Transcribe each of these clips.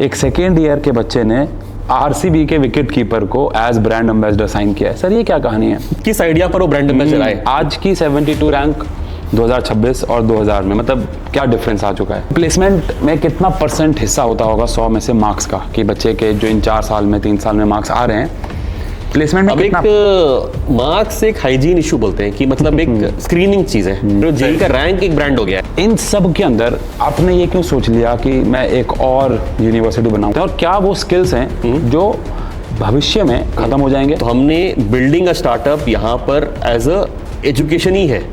एक second year के बच्चे ने आरसीबी के विकेट कीपर को एज ब्रांड एम्बेसडर साइन किया है। सर ये क्या कहानी है? किस आइडिया पर वो ब्रांड एम्बेसडर आए? आज की 72 रैंक 2026 और 2000 में, मतलब क्या डिफरेंस आ चुका है? प्लेसमेंट में कितना परसेंट हिस्सा होता होगा 100 में से मार्क्स का, कि बच्चे के जो इन 4 साल में 3 साल में मार्क्स आ रहे हैं, प्लेसमेंट में कितना? एक मार्क्स एक हाइजीन इशू बोलते हैं कि मतलब एक स्क्रीनिंग चीज है। जो जेई का रैंक एक ब्रांड हो गया है। इन सब के अंदर आपने ये क्यों सोच लिया कि मैं एक और यूनिवर्सिटी बनाऊं, और क्या वो स्किल्स हैं जो भविष्य में खत्म हो जाएंगे? तो हमने बिल्डिंग अ स्टार्टअप यहाँ पर एज अ एजुकेशन ही है।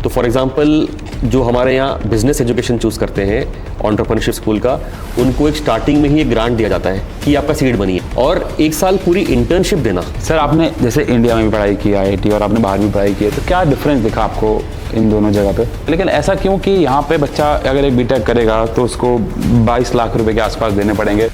तो फॉर एग्जांपल जो हमारे यहाँ बिजनेस एजुकेशन चूज करते हैं एंटरप्रेन्योरशिप स्कूल का, उनको एक स्टार्टिंग में ही एक ग्रांट दिया जाता है कि आपका सीड बनिए, और 1 साल पूरी इंटर्नशिप देना। सर आपने जैसे इंडिया में भी पढ़ाई की IIT और आपने बाहर भी पढ़ाई की है, तो क्या डिफरेंस दिखा आपको इन दोनों जगह पे? लेकिन ऐसा क्यों कि यहाँ पे बच्चा अगर एक बीटेक करेगा तो उसको 22 लाख रुपए के आसपास देने पड़ेंगे?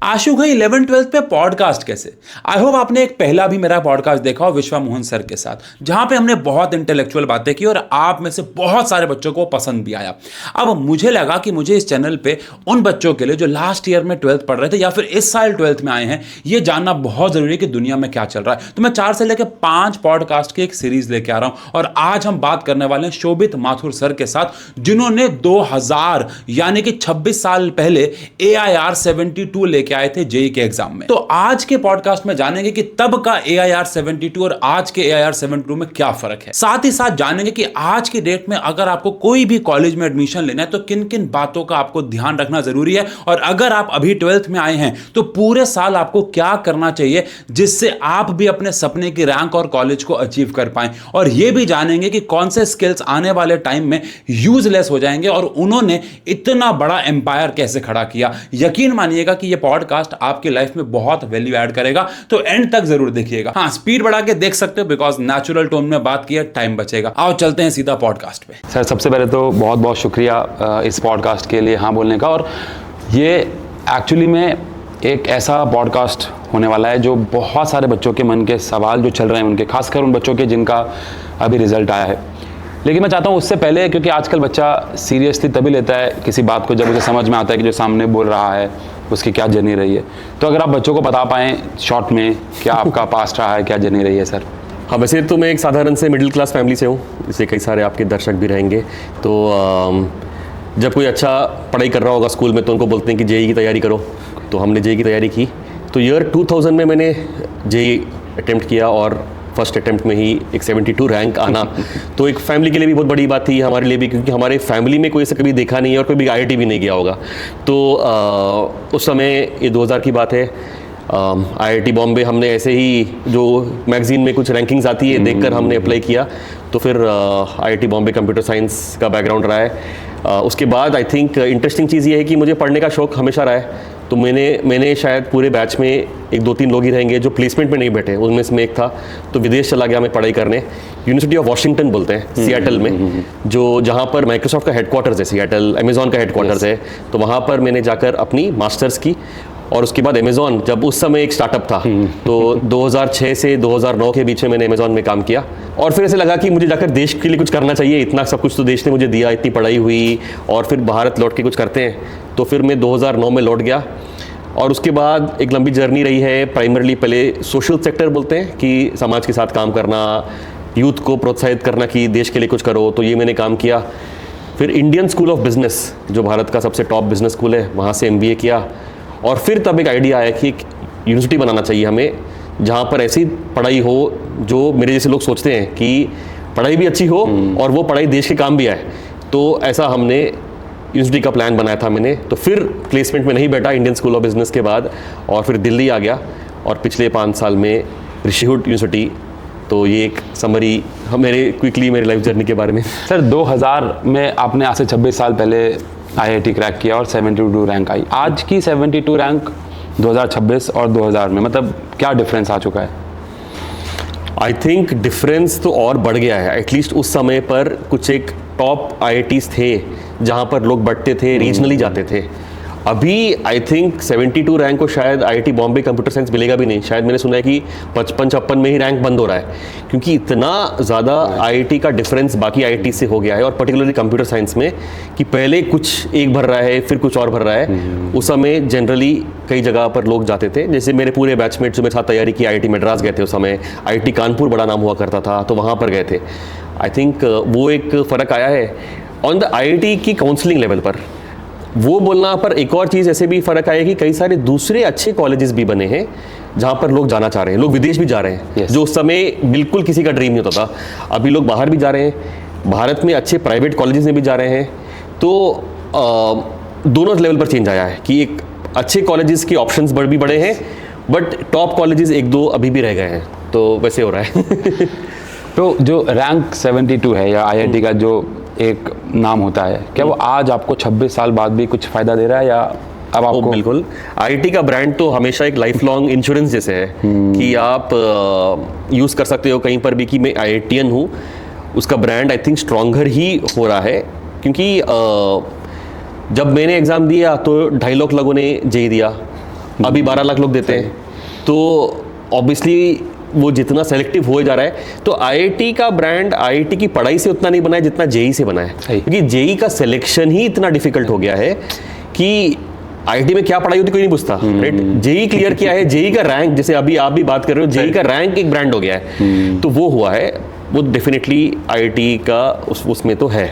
आशु भाई 11th-12th पे पॉडकास्ट कैसे? आई होप आपने एक पहला भी मेरा पॉडकास्ट देखा हो विश्वा मोहन सर के साथ, जहां पे हमने बहुत इंटेलेक्चुअल बातें की और आप में से बहुत सारे बच्चों को पसंद भी आया। अब मुझे लगा कि मुझे इस चैनल पे उन बच्चों के लिए जो लास्ट ईयर में 12th पढ़ रहे थे या फिर इस साल 12th में आए हैं, ये जानना बहुत जरूरी है कि दुनिया में क्या चल रहा है। तो मैं 4 से लेकर 5 पॉडकास्ट की एक सीरीज लेके आ रहा हूं, और आज हम बात करने वाले हैं शोभित माथुर सर के साथ, जिन्होंने 2000 यानी कि 26 साल पहले AIR 72 लेके आए थे जेई के एग्जाम में। तो आज के पॉडकास्ट में जानेंगे कि तब का AIR 72 और आज के AIR 72 में क्या फर्क है। साथ ही साथ जानेंगे कि आज की डेट में अगर आपको कोई भी कॉलेज में एडमिशन लेना है तो किन किन बातों का आपको ध्यान रखना जरूरी है, और अगर आप अभी 12th में आए हैं तो पूरे साल आपको क्या करना चाहिए जिससे आप भी अपने सपने की रैंक और कॉलेज को अचीव कर पाएं। और यह भी जानेंगे कि कौन से स्किल्स आने वाले टाइम में यूजलेस हो जाएंगे और उन्होंने इतना बड़ा एम्पायर कैसे खड़ा किया। यकीन मानिएगा कि यह पॉडकास्ट आपकी लाइफ में बहुत वैल्यू ऐड करेगा, तो एंड तक जरूर देखिएगा। हाँ, स्पीड बढ़ा के देख सकते हो बिकॉज नेचुरल टोन में बात किया, टाइम बचेगा। आओ चलते हैं सीधा पॉडकास्ट पे। सर सबसे पहले तो बहुत बहुत शुक्रिया इस पॉडकास्ट के लिए हाँ बोलने का। और ये एक्चुअली में एक ऐसा पॉडकास्ट होने वाला है जो बहुत सारे बच्चों के मन के सवाल जो चल रहे हैं उनके, खासकर उन बच्चों के जिनका अभी रिजल्ट आया है। लेकिन मैं चाहता हूँ उससे पहले, क्योंकि आजकल बच्चा सीरियसली तभी लेता है किसी बात को जब उसे समझ में आता है कि जो सामने बोल रहा है उसकी क्या जर्नी रही है। तो अगर आप बच्चों को बता पाएँ शॉर्ट में क्या आपका पास्ट रहा है, क्या जर्नी रही है सर? हाँ, वैसे तो मैं एक साधारण से मिडिल क्लास फैमिली से हूँ, इसलिए कई सारे आपके दर्शक भी रहेंगे। तो जब कोई अच्छा पढ़ाई कर रहा होगा स्कूल में तो उनको बोलते हैं कि जेई की तैयारी करो, तो हमने जेई की तैयारी की। तो ईयर 2000 में मैंने जेई अटेम्प्ट किया और फर्स्ट अटेम्प्ट में ही एक 72 रैंक आना तो एक फैमिली के लिए भी बहुत बड़ी बात थी, हमारे लिए भी, क्योंकि हमारे फैमिली में कोई ऐसा कभी देखा नहीं है और कोई भी IIT भी नहीं गया होगा। तो उस समय ये 2000 की बात है, IIT बॉम्बे हमने ऐसे ही जो मैगजीन में कुछ रैंकिंग्स आती है देखकर हमने अप्लाई किया। तो फिर IIT बॉम्बे कंप्यूटर साइंस का बैकग्राउंड रहा है। उसके बाद आई थिंक इंटरेस्टिंग चीज़ ये है कि मुझे पढ़ने का शौक़ हमेशा रहा है। तो मैंने शायद पूरे बैच में 1-2-3 लोग ही रहेंगे जो प्लेसमेंट में नहीं बैठे, उनमें से मैं एक था। तो विदेश चला गया मैं पढ़ाई करने, यूनिवर्सिटी ऑफ वाशिंगटन बोलते हैं, सियाटल में, जो जहाँ पर माइक्रोसॉफ्ट का हेडक्वार्टर्स है, सियाटल अमेज़ॉन का हेडक्वार्टर्स है। तो वहाँ पर मैंने जाकर अपनी मास्टर्स की, और उसके बाद अमेज़ॉन जब उस समय एक स्टार्टअप था, तो 2006 से 2009 के बीच में मैंने अमेज़ॉन में काम किया। और फिर ऐसे लगा कि मुझे जाकर देश के लिए कुछ करना चाहिए, इतना सब कुछ तो देश ने मुझे दिया, इतनी पढ़ाई हुई, और फिर भारत लौट के कुछ करते हैं। तो फिर मैं 2009 में लौट गया, और उसके बाद एक लंबी जर्नी रही है। प्राइमरली पहले सोशल सेक्टर बोलते हैं कि समाज के साथ काम करना, यूथ को प्रोत्साहित करना कि देश के लिए कुछ करो, तो ये मैंने काम किया। फिर इंडियन स्कूल ऑफ बिजनेस, जो भारत का सबसे टॉप बिजनेस स्कूल है, वहाँ से MBA किया। और फिर तब एक आइडिया आया कि एक यूनिवर्सिटी बनाना चाहिए हमें, जहाँ पर ऐसी पढ़ाई हो जो मेरे जैसे लोग सोचते हैं कि पढ़ाई भी अच्छी हो और वो पढ़ाई देश के काम भी आए। तो ऐसा हमने यूनिवर्सिटी का प्लान बनाया था मैंने। तो फिर प्लेसमेंट में नहीं बैठा इंडियन स्कूल ऑफ बिजनेस के बाद, और फिर दिल्ली आ गया, और पिछले 5 साल में ऋषिहुड यूनिवर्सिटी। तो ये एक समरी मेरे क्विकली मेरी लाइफ जर्नी के बारे में। सर 2000 में आपने आज से 26 साल पहले IIT क्रैक किया और 72 रैंक आई। आज की 72 रैंक 2026 और 2000 में, मतलब क्या डिफरेंस आ चुका है? आई थिंक डिफरेंस तो और बढ़ गया है। एटलीस्ट उस समय पर कुछ एक टॉप IITs थे जहाँ पर लोग बढ़ते थे, रीजनली जाते थे। अभी आई थिंक 72 रैंक को शायद IIT बॉम्बे कंप्यूटर साइंस मिलेगा भी नहीं, शायद मैंने सुना है कि 55-56 में ही रैंक बंद हो रहा है, क्योंकि इतना ज़्यादा IIT का डिफरेंस बाकी IIT से हो गया है, और पर्टिकुलरली कंप्यूटर साइंस में कि पहले कुछ एक भर रहा है फिर कुछ और भर रहा है। उस समय जनरली कई जगह पर लोग जाते थे, जैसे मेरे पूरे बैचमेट जो मेरे साथ तैयारी की IIT मद्रास गए थे उस समय, IIT कानपुर बड़ा नाम हुआ करता था तो वहाँ पर गए थे। आई थिंक वो एक फ़र्क आया है ऑन द IIT की काउंसलिंग लेवल पर, वो बोलना पर एक और चीज़ ऐसे भी फ़र्क आया कि कई सारे दूसरे अच्छे कॉलेजेस भी बने हैं जहाँ पर लोग जाना चाह रहे हैं, लोग विदेश भी जा रहे हैं। Yes. जो उस समय बिल्कुल किसी का ड्रीम नहीं होता था, अभी लोग बाहर भी जा रहे हैं, भारत में अच्छे प्राइवेट कॉलेजेस में भी जा रहे हैं। तो दोनों लेवल पर चेंज आया है कि एक अच्छे कॉलेजेस के ऑप्शंस भी बड़े हैं, बट टॉप कॉलेजेस एक दो अभी भी रह गए हैं, तो वैसे हो रहा है। तो जो रैंक 72 है या IIT का जो एक नाम होता है, क्या वो आज आपको 26 साल बाद भी कुछ फ़ायदा दे रहा है, या अब आपको? बिल्कुल, IIT का ब्रांड तो हमेशा एक लाइफ लॉन्ग इंश्योरेंस जैसे है कि आप यूज़ कर सकते हो कहीं पर भी कि मैं IITian हूँ। उसका ब्रांड आई थिंक स्ट्रॉन्गर ही हो रहा है, क्योंकि जब मैंने एग्ज़ाम दिया तो 2.5 लाख लोगों ने JEE दिया, अभी 12 लाख लोग देते हैं, तो ऑब्वियसली वो जितना सेलेक्टिव हो जा रहा है। तो IIT का ब्रांड IIT की पढ़ाई से उतना नहीं बना है जितना JEE से बना है, क्योंकि JEE का सिलेक्शन ही इतना डिफिकल्ट हो गया है कि IIT में क्या पढ़ाई होती कोई नहीं पूछता, राइट? JEE क्लियर किया है, JEE का रैंक, जैसे अभी आप भी बात कर रहे हो, JEE का रैंक एक ब्रांड हो गया है, तो वो हुआ है, वो डेफिनेटली IIT का उसमें तो है।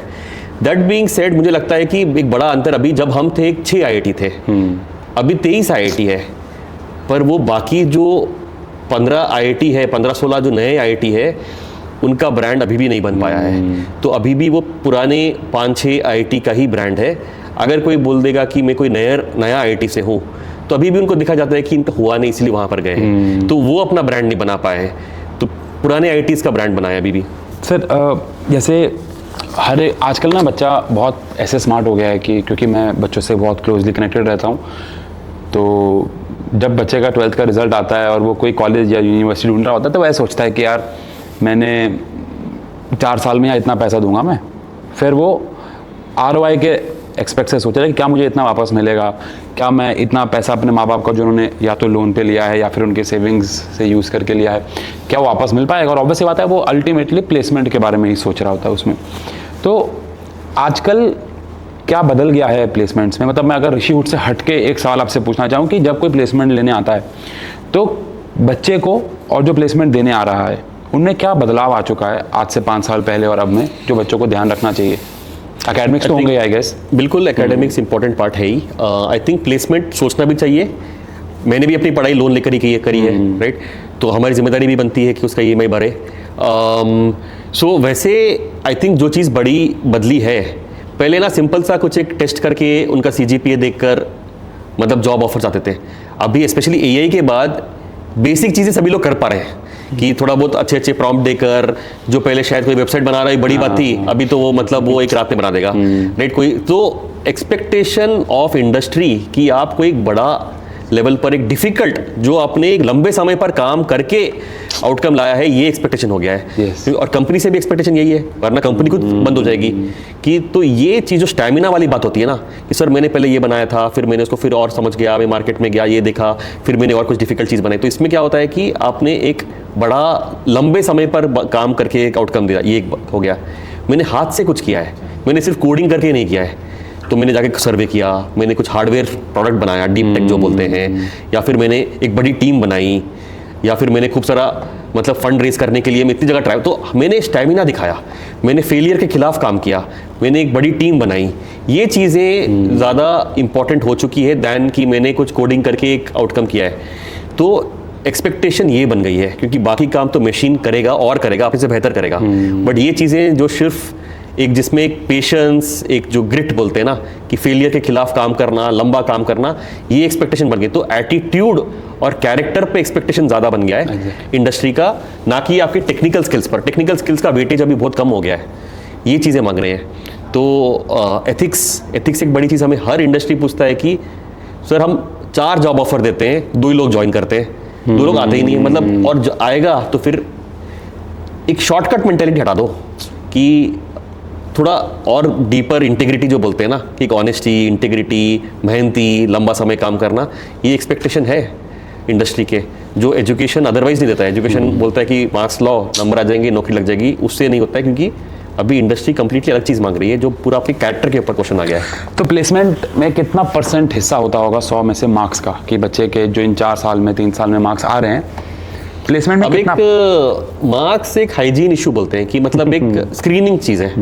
दैट बीइंग सेड, मुझे लगता है कि एक बड़ा अंतर, अभी जब हम थे 6 IIT थे, अभी 23 IIT है, पर वो बाकी जो 15 IIT है, 15-16 जो नए IIT है, उनका ब्रांड अभी भी नहीं बन पाया है। तो अभी भी वो पुराने 5-6 IIT का ही ब्रांड है। अगर कोई बोल देगा कि मैं कोई नया IIT से हूँ, तो अभी भी उनको दिखा जाता है कि इनका हुआ नहीं इसलिए वहाँ पर गए हैं, तो वो अपना ब्रांड नहीं बना पाए हैं, तो पुराने IITs का ब्रांड बनाया अभी भी। सर जैसे आजकल ना बच्चा बहुत ऐसे स्मार्ट हो गया है कि, क्योंकि मैं बच्चों से बहुत क्लोजली कनेक्टेड रहता हूँ, तो जब बच्चे का 12th का रिज़ल्ट आता है और वो कोई कॉलेज या यूनिवर्सिटी ढूंढ रहा होता है, तो वह सोचता है कि यार मैंने 4 साल में इतना पैसा दूंगा मैं, फिर वो ROI के एक्सपेक्ट से सोच रहा है कि क्या मुझे इतना वापस मिलेगा, क्या मैं इतना पैसा अपने माँ बाप का जो उन्होंने या तो लोन पे लिया है या फिर उनके सेविंग्स से यूज़ करके लिया है, क्या वो वापस मिल पाएगा। और ऑब्वियस बात है वो अल्टीमेटली प्लेसमेंट के बारे में ही सोच रहा होता है उसमें। तो आजकल क्या बदल गया है प्लेसमेंट्स में? मतलब मैं अगर ऋषिवुड से हट के एक सवाल आपसे पूछना चाहूँ कि जब कोई प्लेसमेंट लेने आता है तो बच्चे को और जो प्लेसमेंट देने आ रहा है उनमें क्या बदलाव आ चुका है आज से 5 साल पहले और अब में, जो बच्चों को ध्यान रखना चाहिए? एकेडमिक्स तो होंगे आई गेस। बिल्कुल, एकेडमिक्स इंपॉर्टेंट पार्ट है ही। आई थिंक प्लेसमेंट सोचना भी चाहिए। मैंने भी अपनी पढ़ाई लोन लेकर ही करी है, राइट? तो हमारी जिम्मेदारी भी बनती है कि उसका EMI भरे। सो वैसे आई थिंक जो चीज़ बड़ी बदली है, पहले ना सिंपल सा कुछ एक टेस्ट करके उनका CGPA देखकर मतलब जॉब ऑफर्स आते थे। अभी स्पेशली AI के बाद बेसिक चीज़ें सभी लोग कर पा रहे हैं कि थोड़ा बहुत अच्छे प्रॉम्प्ट देकर, जो पहले शायद कोई वेबसाइट बना रहा है बड़ी बात थी, अभी तो वो मतलब वो एक रात में बना देगा, राइट? कोई तो एक्सपेक्टेशन ऑफ इंडस्ट्री कि आपको एक बड़ा लेवल पर एक डिफिकल्ट, जो आपने एक लंबे समय पर काम करके आउटकम लाया है, ये एक्सपेक्टेशन हो गया है। Yes. और कंपनी से भी एक्सपेक्टेशन यही है, वरना कंपनी खुद बंद हो जाएगी। कि तो ये चीज़ जो स्टैमिना वाली बात होती है ना, कि सर मैंने पहले ये बनाया था, फिर मैंने उसको फिर और समझ गया, मैं मार्केट में गया, ये देखा, फिर मैंने और कुछ डिफिकल्ट चीज़ बनाई, तो इसमें क्या होता है कि आपने एक बड़ा लंबे समय पर काम करके एक आउटकम दिया, ये एक हो गया। मैंने हाथ से कुछ किया है, मैंने सिर्फ कोडिंग करके नहीं किया है, तो मैंने जाके सर्वे किया, मैंने कुछ हार्डवेयर प्रोडक्ट बनाया, डीप टेक जो बोलते हैं, या फिर मैंने एक बड़ी टीम बनाई, या फिर मैंने खूब सारा मतलब फंड रेज करने के लिए मैं इतनी जगह ट्राई, तो मैंने स्टैमिना दिखाया, मैंने फेलियर के खिलाफ काम किया, मैंने एक बड़ी टीम बनाई। ये चीज़ें ज़्यादा इंपॉर्टेंट हो चुकी है दैन कि मैंने कुछ कोडिंग करके एक आउटकम किया है। तो एक्सपेक्टेशन ये बन गई है, क्योंकि बाकी काम तो मशीन करेगा और करेगा, आप इसे बेहतर करेगा, बट ये चीज़ें जो सिर्फ एक जिसमें एक पेशेंस, एक जो ग्रिट बोलते हैं ना, कि फेलियर के खिलाफ काम करना, लंबा काम करना, ये एक्सपेक्टेशन बन गई। तो एटीट्यूड और कैरेक्टर पे एक्सपेक्टेशन ज़्यादा बन गया है इंडस्ट्री का, ना कि आपके टेक्निकल स्किल्स पर। टेक्निकल स्किल्स का वेटेज अभी बहुत कम हो गया है, ये चीज़ें मांग रहे हैं। तो एथिक्स एक बड़ी चीज़ हमें हर इंडस्ट्री पूछता है कि सर हम 4 जॉब ऑफर देते हैं, 2 ही लोग ज्वाइन करते हैं, 2 लोग आते ही नहीं, मतलब और आएगा तो फिर एक शॉर्टकट मेंटेलिटी हटा दो कि थोड़ा और डीपर इंटीग्रिटी जो बोलते हैं ना कि ऑनेस्टी, इंटीग्रिटी, मेहनती, लंबा समय काम करना, ये एक्सपेक्टेशन है इंडस्ट्री के, जो एजुकेशन अदरवाइज नहीं देता है। एजुकेशन बोलता है कि मार्क्स लाओ, नंबर आ जाएंगे, नौकरी लग जाएगी, उससे नहीं होता है, क्योंकि अभी इंडस्ट्री कंप्लीटली अलग चीज़ मांग रही है, जो पूरा आपके कैरेक्टर के ऊपर क्वेश्चन आ गया है। तो प्लेसमेंट में कितना % हिस्सा होता होगा 100 में से मार्क्स का, कि बच्चे के जो इन 4 साल में 3 साल में मार्क्स आ रहे हैं, प्लेसमेंट में अब कितना? एक मार्क्स एक हाइजीन इशू बोलते हैं कि मतलब एक स्क्रीनिंग चीज़ है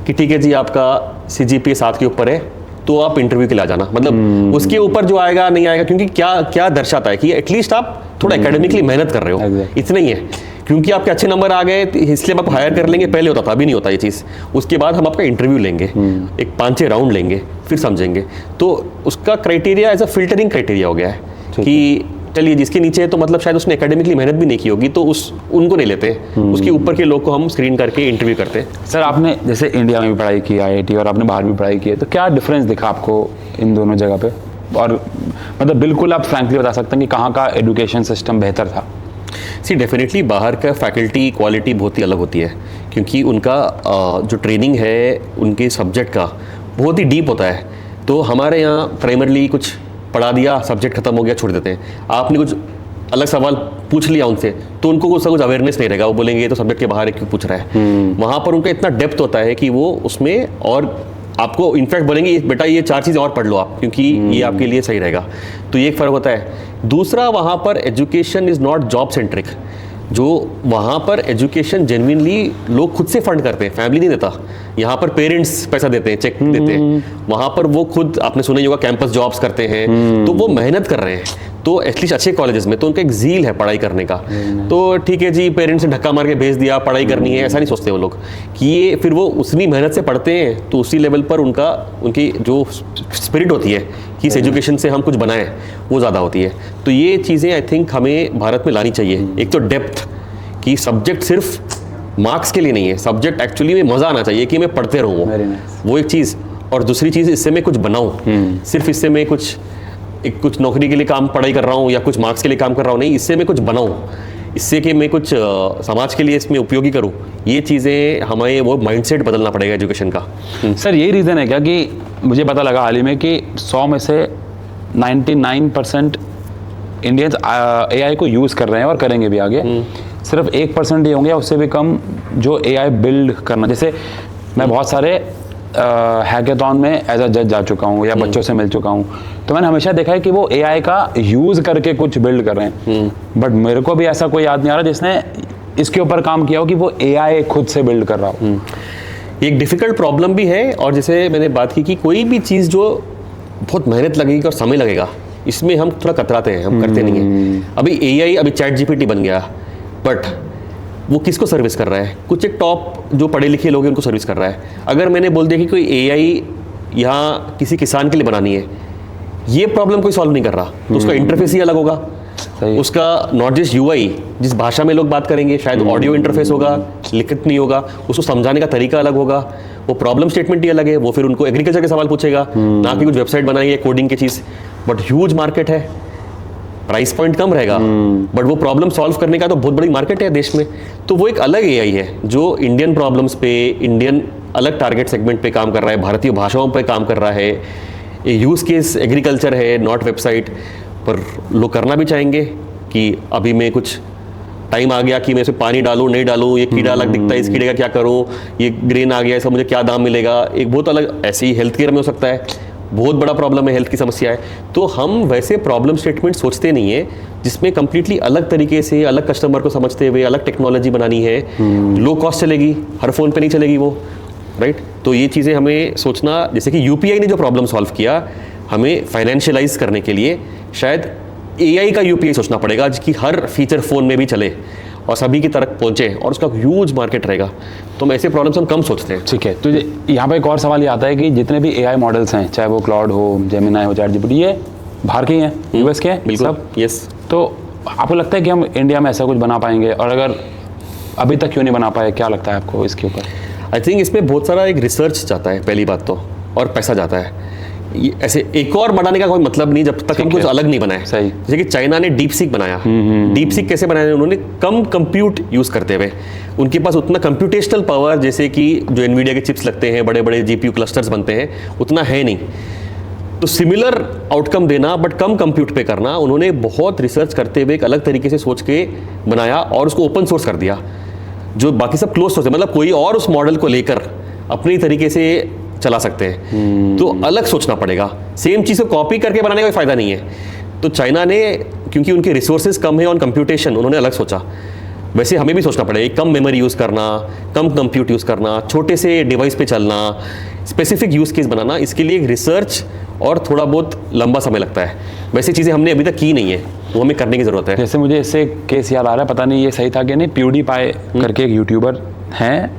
कि ठीक है जी, आपका CGPA 7 के ऊपर है तो आप इंटरव्यू के लिए आ जाना, मतलब उसके ऊपर जो आएगा नहीं आएगा, क्योंकि क्या क्या दर्शाता है कि एटलीस्ट आप थोड़ा एकेडमिकली मेहनत कर रहे हो, Exactly. इतना ही है। क्योंकि आपके अच्छे नंबर आ गए इसलिए आप हायर कर लेंगे, पहले होता था, अभी नहीं होता ये चीज़। उसके बाद हम आपका इंटरव्यू लेंगे, एक 5-6 राउंड लेंगे, फिर समझेंगे। तो उसका criteria as a filtering criteria हो गया है कि चलिए जिसके नीचे है तो मतलब शायद उसने एकेडमिकली मेहनत भी नहीं की होगी, तो उनको नहीं लेते, उसके ऊपर के लोग को हम स्क्रीन करके इंटरव्यू करते हैं। सर आपने जैसे इंडिया में भी पढ़ाई की IIT और आपने बाहर भी पढ़ाई की है, तो क्या डिफरेंस दिखा आपको इन दोनों जगह पे? और मतलब बिल्कुल आप फ्रैंकली बता सकते हैं कि कहाँ का एजुकेशन सिस्टम बेहतर था? डेफिनेटली बाहर का फैकल्टी क्वालिटी बहुत ही अलग होती है, क्योंकि उनका जो ट्रेनिंग है उनके सब्जेक्ट का बहुत ही डीप होता है। तो हमारे यहाँ प्राइमरली कुछ पढ़ा दिया, सब्जेक्ट खत्म हो गया, छोड़ देते हैं। आपने कुछ अलग सवाल पूछ लिया उनसे तो उनको कुछ अवेयरनेस नहीं रहेगा, वो बोलेंगे ये तो सब्जेक्ट के बाहर है, क्यों पूछ रहा है। वहाँ पर उनका इतना डेप्थ होता है कि वो उसमें, और आपको इनफैक्ट बोलेंगे बेटा ये 4 चीज़ें और पढ़ लो आप, क्योंकि ये आपके लिए सही रहेगा। तो ये एक फ़र्क होता है। दूसरा, वहाँ पर education is not job centric. जो वहाँ पर एजुकेशन जेन्युइनली लोग खुद से फंड करते हैं, फैमिली नहीं देता। यहाँ पर पेरेंट्स पैसा देते हैं, चेक देते हैं। वहाँ पर वो खुद, आपने सुना ही होगा, कैंपस जॉब्स करते हैं, तो वो मेहनत कर रहे हैं। तो एटलीस्ट अच्छे कॉलेजेस में तो उनका एक ज़ील है पढ़ाई करने का। तो ठीक है जी, पेरेंट्स ने धक्का मार के भेज दिया, पढ़ाई करनी है, ऐसा नहीं सोचते वो लोग कि ये, फिर वो उतनी मेहनत से पढ़ते हैं तो उसी लेवल पर उनकी जो स्पिरिट होती है कि इस एजुकेशन से हम कुछ बनाएं, वो ज़्यादा होती है। तो ये चीज़ें आई थिंक हमें भारत में लानी चाहिए। एक तो डेप्थ, कि सब्जेक्ट सिर्फ मार्क्स के लिए नहीं है, सब्जेक्ट एक्चुअली में मज़ा आना चाहिए कि मैं पढ़ते रहूँ, वो एक चीज़। और दूसरी चीज़, इससे मैं कुछ बनाऊँ, सिर्फ इससे मैं कुछ नौकरी के लिए काम, पढ़ाई कर रहा हूँ या कुछ मार्क्स के लिए काम कर रहा हूँ, नहीं, इससे मैं कुछ बनाऊँ, इससे कि मैं कुछ समाज के लिए इसमें उपयोगी करूँ। ये चीज़ें हमें, वो माइंडसेट बदलना पड़ेगा एजुकेशन का। सर यही रीज़न है क्या कि मुझे पता लगा हाल ही में कि 100 में से 99% इंडियंस AI को यूज़ कर रहे हैं और करेंगे भी आगे। सिर्फ 1% ये होंगे, उससे भी कम, जो AI बिल्ड करना। जैसे मैं बहुत सारे हैकेथॉन में एज अ जज जा चुका हूँ या बच्चों से मिल चुका हूँ, तो मैंने हमेशा देखा है कि वो AI का यूज़ करके कुछ बिल्ड कर रहे हैं। बट मेरे को भी ऐसा कोई याद नहीं आ रहा जिसने इसके ऊपर काम किया हो कि वो AI खुद से बिल्ड कर रहा हो। एक डिफ़िकल्ट प्रॉब्लम भी है। और जैसे मैंने बात की कि कोई भी चीज़ जो बहुत मेहनत लगेगी और समय लगेगा, इसमें हम थोड़ा कतराते हैं, हम करते नहीं हैं। अभी AI, अभी ChatGPT बन गया, बट वो किसको सर्विस कर रहा है? कुछ एक टॉप जो पढ़े लिखे लोग हैं उनको सर्विस कर रहा है। अगर मैंने बोल दिया कि कोई AI यहाँ किसी किसान के लिए बनानी है, ये प्रॉब्लम कोई सॉल्व नहीं कर रहा, तो उसका इंटरफेस ही अलग होगा। उसका नॉट जस्ट UI, जिस भाषा में लोग बात करेंगे, शायद ऑडियो इंटरफेस होगा, लिखित नहीं होगा, उसको समझाने का तरीका अलग होगा, वो प्रॉब्लम स्टेटमेंट ही अलग है। वो फिर उनको एग्रीकल्चर के सवाल पूछेगा, ना कि कुछ वेबसाइट बनाई है कोडिंग की चीज़। बट ह्यूज मार्केट है, प्राइस पॉइंट कम रहेगा, बट वो प्रॉब्लम सॉल्व करने का तो बहुत बड़ी मार्केट है देश में। तो वो एक अलग AI है जो इंडियन प्रॉब्लम्स पे, इंडियन अलग टारगेट सेगमेंट पे काम कर रहा है, भारतीय भाषाओं पे काम कर रहा है। यूज़ केस एग्रीकल्चर है, नॉट वेबसाइट। पर लोग करना भी चाहेंगे कि अभी मैं कुछ टाइम आ गया कि मैं इसे पानी डालूं नहीं डालूं, ये कीड़ा अलग दिखता है, इस कीड़े का क्या करूं, ये ग्रेन आ गया, इसका मुझे क्या दाम मिलेगा। एक बहुत अलग, ऐसे ही हेल्थ केयर में हो सकता है, बहुत बड़ा प्रॉब्लम है, हेल्थ की समस्या है। तो हम वैसे प्रॉब्लम स्टेटमेंट सोचते नहीं है जिसमें कंप्लीटली अलग तरीके से, अलग कस्टमर को समझते हुए अलग टेक्नोलॉजी बनानी है। लो कॉस्ट चलेगी, हर फ़ोन पे नहीं चलेगी वो, राइट। तो ये चीज़ें हमें सोचना, जैसे कि UPI ने जो प्रॉब्लम सॉल्व किया, हमें फाइनेंशियलाइज करने के लिए शायद AI का UPI सोचना पड़ेगा जिसकी हर फीचर फ़ोन में भी चले और सभी की तरफ पहुंचे, और उसका ह्यूज मार्केट रहेगा। तो हम ऐसे प्रॉब्लम्स हम कम सोचते हैं। ठीक है, तो यहाँ पे एक और सवाल ये आता है कि जितने भी AI मॉडल्स हैं, चाहे वो क्लाउड हो, जेमिनाई हो, ChatGPT, ये बाहर के ही हैं, US के हैं, बिल्कुल सब। यस। तो आपको लगता है कि हम इंडिया में ऐसा कुछ बना पाएंगे, और अगर अभी तक क्यों नहीं बना पाए, क्या लगता है आपको इसके ऊपर? आई थिंक इसमें बहुत सारा एक रिसर्च जाता है, पहली बात तो, और पैसा जाता है ऐसे एक और बनाने का कोई मतलब नहीं जब तक हम कुछ अलग नहीं बनाए। सही। जैसे कि चाइना ने डीप सीक बनाया। डीप सीक कैसे बनाया? उन्होंने कम कंप्यूट यूज करते हुए, उनके पास उतना कंप्यूटेशनल पावर जैसे कि जो एनवीडिया के चिप्स लगते हैं, बड़े बड़े जीपीयू क्लस्टर्स बनते हैं, उतना है नहीं। तो सिमिलर आउटकम देना बट कम कंप्यूट पे करना, उन्होंने बहुत रिसर्च करते हुए एक अलग तरीके से सोच के बनाया और उसको ओपन सोर्स कर दिया। जो बाकी सब क्लोज सोर्स है, मतलब कोई और उस मॉडल को लेकर अपनी तरीके से चला सकते हैं। तो अलग सोचना पड़ेगा, सेम चीज़ को कॉपी करके बनाने का कोई फायदा नहीं है। तो चाइना ने, क्योंकि उनके रिसोर्सेज कम है ऑन कंप्यूटेशन, उन्होंने अलग सोचा। वैसे हमें भी सोचना पड़ेगा, कम मेमोरी यूज़ करना, कम कंप्यूट यूज़ करना, छोटे से डिवाइस पे चलना, स्पेसिफिक यूज़ केस बनाना, इसके लिए रिसर्च और थोड़ा बहुत लंबा समय लगता है। वैसी चीज़ें हमने अभी तक की नहीं है, वो हमें करने की ज़रूरत है। जैसे मुझे इससे केस याद आ रहा है, पता नहीं ये सही था कि नहीं, प्यूडीपाई करके एक यूट्यूबर हैं,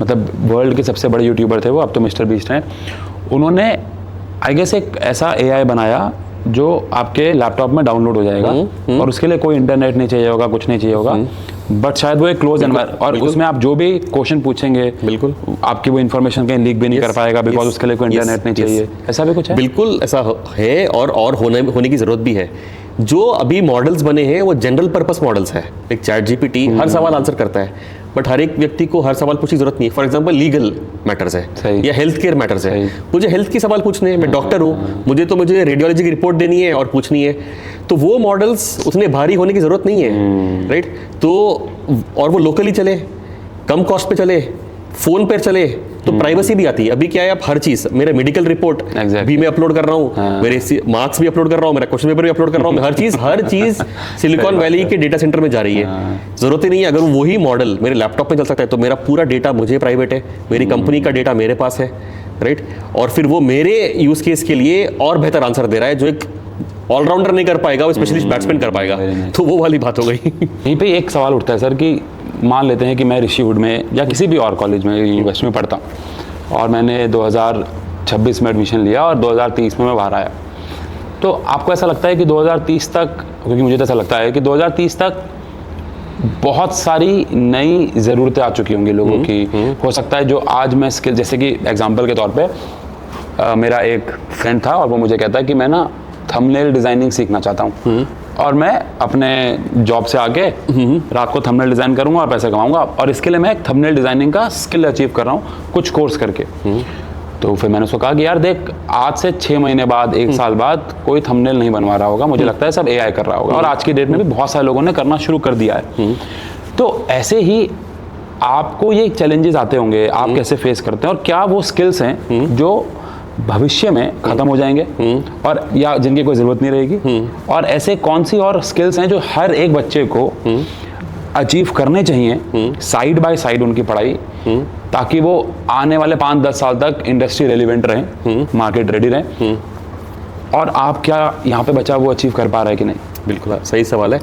मतलब वर्ल्ड के सबसे बड़े यूट्यूबर थे वो, अब तो मिस्टर बीस्ट हैं। उन्होंने आई गेस एक ऐसा एआई बनाया जो आपके लैपटॉप में डाउनलोड हो जाएगा और उसके लिए कोई इंटरनेट नहीं चाहिए होगा, कुछ नहीं चाहिए होगा, बट शायद वो एक क्लोज एनवायरनमेंट, और उसमें आप जो भी क्वेश्चन पूछेंगे, बिल्कुल आपकी वो इन्फॉर्मेशन कहीं लीक भी नहीं कर पाएगा, बिकॉज उसके लिए कोई इंटरनेट नहीं चाहिए। ऐसा भी कुछ है? बिल्कुल ऐसा है, और होने की ज़रूरत भी है। जो अभी मॉडल्स बने हैं वो जनरल पर्पस मॉडल्स है। एक चैट जीपीटी हर सवाल आंसर करता है, बट हर एक व्यक्ति को हर सवाल पूछने की जरूरत नहीं है। फॉर एग्जांपल लीगल मैटर्स है या हेल्थ केयर मैटर्स है, मुझे हेल्थ के सवाल पूछने हैं, मैं डॉक्टर हूँ, मुझे रेडियोलॉजी की रिपोर्ट देनी है और पूछनी है, तो वो मॉडल्स उतने भारी होने की जरूरत नहीं है, राइट? तो और वो लोकली चले, कम कॉस्ट पे चले, फोन पर चले, तो प्राइवेसी भी आती है। अभी क्या है, आप हर चीज, मेरा मेडिकल रिपोर्ट भी मैं अपलोड कर रहा हूँ, मेरे मार्क्स भी अपलोड कर रहा हूँ, मेरा क्वेश्चन पेपर भी अपलोड कर रहा हूँ, हर चीज सिलिकॉन वैली के डेटा सेंटर में जा रही है। जरूरत ही नहीं है, अगर वही मॉडल मेरे लैपटॉप पे चल सकता है तो मेरा पूरा डेटा मुझे प्राइवेट है, मेरी कंपनी का डेटा मेरे पास है, राइट? और फिर वो मेरे यूज केस के लिए और बेहतर आंसर दे रहा है, जो एक ऑलराउंडर नहीं कर पाएगा, वो स्पेशलिस्ट बैट्समैन कर पाएगा। तो वो वाली बात हो गई। यहीं पे एक सवाल उठता है सर कि मान लेते हैं कि मैं ऋषिवुड में या किसी भी और कॉलेज में, यूनिवर्सिटी में पढ़ता हूँ और मैंने 2026 में एडमिशन लिया और 2030 में मैं बाहर आया, तो आपको ऐसा लगता है कि 2030 तक, क्योंकि मुझे तो ऐसा लगता है कि 2030 तक बहुत सारी नई ज़रूरतें आ चुकी होंगी लोगों की, हो सकता है जो आज मैं स्किल, जैसे कि एग्जांपल के तौर पे मेरा एक फ्रेंड था और वो मुझे कहता है कि मैं ना थंबनेल डिज़ाइनिंग सीखना चाहता हूँ और मैं अपने जॉब से आके रात को थंबनेल डिज़ाइन करूँगा और पैसे कमाऊँगा, और इसके लिए मैं एक थंबनेल डिज़ाइनिंग का स्किल अचीव कर रहा हूँ कुछ कोर्स करके। तो फिर मैंने उसको कहा कि यार देख, आज से 6 महीने बाद, 1 साल बाद कोई थंबनेल नहीं बनवा रहा होगा, मुझे लगता है सब एआई कर रहा होगा, और आज की डेट में भी बहुत सारे लोगों ने करना शुरू कर दिया है। तो ऐसे ही आपको ये चैलेंजेस आते होंगे, आप कैसे फेस करते हैं, और क्या वो स्किल्स हैं जो भविष्य में खत्म हो जाएंगे और या जिनकी कोई ज़रूरत नहीं रहेगी, और ऐसे कौन सी और स्किल्स हैं जो हर एक बच्चे को अचीव करने चाहिए साइड बाय साइड उनकी पढ़ाई, ताकि वो आने वाले 5-10 साल तक इंडस्ट्री रेलिवेंट रहे, मार्केट रेडी रहे, और आप क्या यहाँ पे बच्चा वो अचीव कर पा रहा है कि नहीं? बिल्कुल सही सवाल है।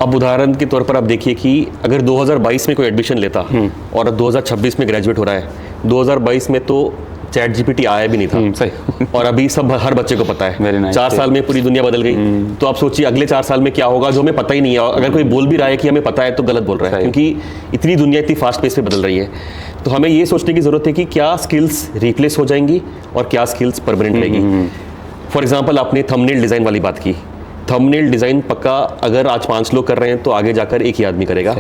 अब उदाहरण के तौर पर आप देखिए कि अगर 2022 में कोई एडमिशन लेता और 2026 में ग्रेजुएट हो रहा है, 2022 में तो चैट जीपीटी आया भी नहीं था, सही। और अभी सब हर बच्चे को पता है। 4 साल में पूरी दुनिया बदल गई, तो आप सोचिए अगले 4 साल में क्या होगा जो हमें पता ही नहीं है। और अगर कोई बोल भी रहा है कि हमें पता है तो गलत बोल रहा है, क्योंकि इतनी दुनिया इतनी फास्ट पेस पे बदल रही है। तो हमें ये सोचने की जरूरत है कि क्या स्किल्स रिप्लेस हो जाएंगी और क्या स्किल्स परमानेंट रहेगी। फॉर एग्जाम्पल, आपने थंबनेल डिज़ाइन वाली बात की। थंबनेल डिज़ाइन पक्का अगर आज 5 लोग कर रहे हैं तो आगे जाकर एक ही आदमी करेगा,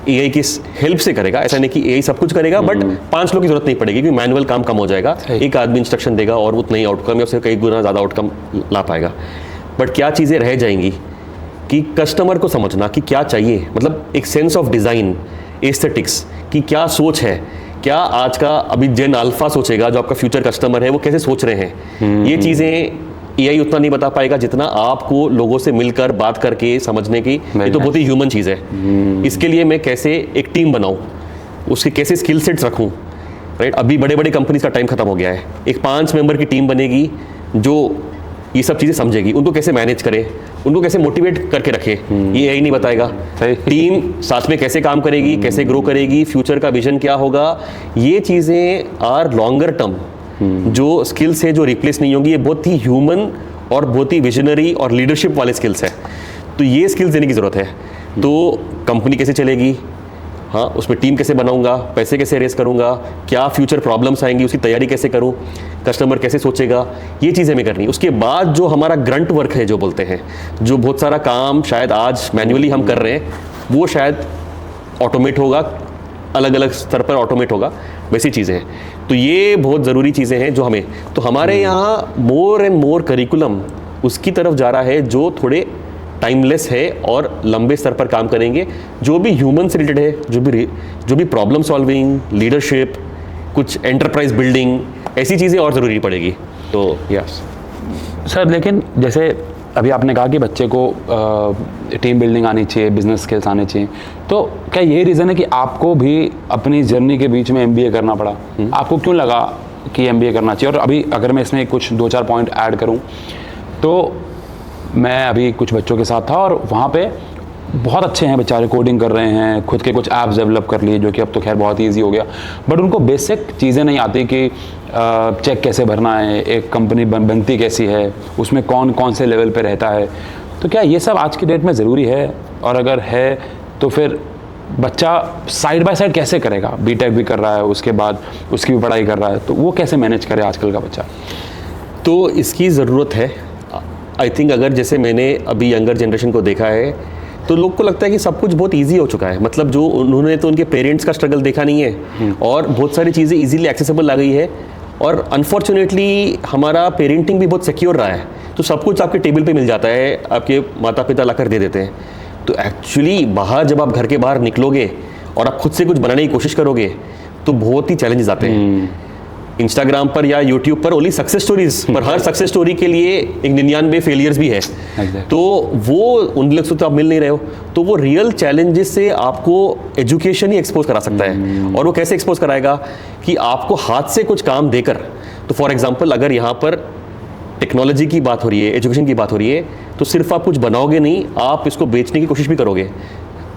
एआई की हेल्प से करेगा। ऐसा नहीं कि एआई सब कुछ करेगा, बट 5 लोग की जरूरत नहीं पड़ेगी, क्योंकि मैनुअल काम कम हो जाएगा, एक आदमी इंस्ट्रक्शन देगा और उतना ही आउटकम या उससे कई गुना ज़्यादा आउटकम ला पाएगा। बट क्या चीज़ें रह जाएंगी कि कस्टमर को समझना कि क्या चाहिए, मतलब एक सेंस ऑफ डिज़ाइन, एस्थेटिक्स की क्या सोच है, क्या आज का अभी जेन अल्फा सोचेगा, जो आपका फ्यूचर कस्टमर है, वो कैसे सोच रहे हैं, ये चीज़ें एआई उतना नहीं बता पाएगा जितना आपको लोगों से मिलकर बात करके समझने की। ये तो बहुत ही ह्यूमन चीज़ है। इसके लिए मैं कैसे एक टीम बनाऊं, उसके कैसे स्किल सेट्स रखूं, राइट? अभी बड़े बड़े कंपनीज का टाइम खत्म हो गया है। एक 5 मेंबर की टीम बनेगी जो ये सब चीज़ें समझेगी, उनको कैसे मैनेज करे, उनको कैसे मोटिवेट करके रखे, ये एआई नहीं बताएगा। टीम साथ में कैसे काम करेगी, कैसे ग्रो करेगी, फ्यूचर का विजन क्या होगा, ये चीज़ें आर लॉन्गर टर्म जो स्किल्स है जो रिप्लेस नहीं होंगी। ये बहुत ही ह्यूमन और बहुत ही विजनरी और लीडरशिप वाले स्किल्स है, तो ये स्किल्स देने की ज़रूरत है। तो कंपनी कैसे चलेगी, हाँ, उसमें टीम कैसे बनाऊंगा, पैसे कैसे रेस करूंगा, क्या फ्यूचर प्रॉब्लम्स आएंगी उसकी तैयारी कैसे करूं, कस्टमर कैसे सोचेगा, ये चीज़ें हमें करनी है। उसके बाद जो हमारा ग्रंट वर्क है जो बोलते हैं, जो बहुत सारा काम शायद आज मैन्युअली हम कर रहे हैं, वो शायद ऑटोमेट होगा, अलग अलग स्तर पर ऑटोमेट होगा, वैसी चीज़ें हैं। तो ये बहुत ज़रूरी चीज़ें हैं जो हमें, तो हमारे यहाँ मोर एंड मोर करिकुलम उसकी तरफ जा रहा है जो थोड़े टाइमलेस है और लंबे स्तर पर काम करेंगे, जो भी ह्यूमन से रिलेटेड है, जो भी प्रॉब्लम सॉल्विंग, लीडरशिप, कुछ एंटरप्राइज बिल्डिंग, ऐसी चीज़ें और ज़रूरी पड़ेगी। तो यस सर, लेकिन जैसे अभी आपने कहा कि बच्चे को टीम बिल्डिंग आनी चाहिए, बिजनेस स्किल्स आने चाहिए, तो क्या यही रीज़न है कि आपको भी अपनी जर्नी के बीच में MBA करना पड़ा? आपको क्यों लगा कि MBA करना चाहिए? और अभी अगर मैं इसमें कुछ 2-4 पॉइंट ऐड करूं, तो मैं अभी कुछ बच्चों के साथ था और वहाँ पे बहुत अच्छे हैं बेचारे, कोडिंग कर रहे हैं, खुद के कुछ ऐप्स डेवलप कर लिए, जो कि अब तो खैर बहुत ईजी हो गया, बट उनको बेसिक चीज़ें नहीं आती कि चेक कैसे भरना है, एक कंपनी बनती कैसी है, उसमें कौन कौन से लेवल पे रहता है। तो क्या ये सब आज की डेट में ज़रूरी है? और अगर है तो फिर बच्चा साइड बाय साइड कैसे करेगा? BTech भी कर रहा है, उसके बाद उसकी भी पढ़ाई कर रहा है, तो वो कैसे मैनेज करे आजकल का बच्चा? तो इसकी ज़रूरत है। आई थिंक अगर जैसे मैंने अभी यंगर जनरेशन को देखा है, तो लोग को लगता है कि सब कुछ बहुत इजी हो चुका है, मतलब जो उन्होंने तो उनके पेरेंट्स का स्ट्रगल देखा नहीं है और बहुत सारी चीज़ें इजीली एक्सेसिबल आ गई है, और अनफॉर्चुनेटली हमारा पेरेंटिंग भी बहुत सिक्योर रहा है, तो सब कुछ आपके टेबल पे मिल जाता है, आपके माता पिता लाकर दे देते हैं। तो एक्चुअली बाहर जब आप घर के बाहर निकलोगे और आप खुद से कुछ बनाने की कोशिश करोगे, तो बहुत ही चैलेंजेस आते हैं। इंस्टाग्राम पर या यूट्यूब पर ओनली सक्सेस स्टोरीज, पर हर सक्सेस स्टोरी के लिए एक 99 फेलियर्स भी है। तो वो उन लोग से तो आप मिल नहीं रहे हो, तो वो रियल चैलेंजेस से आपको एजुकेशन ही एक्सपोज करा सकता है। और वो कैसे एक्सपोज कराएगा कि आपको हाथ से कुछ काम देकर, तो फॉर एग्जांपल अगर यहाँ पर टेक्नोलॉजी की बात हो रही है, एजुकेशन की बात हो रही है, तो सिर्फ आप कुछ बनाओगे नहीं, आप इसको बेचने की कोशिश भी करोगे।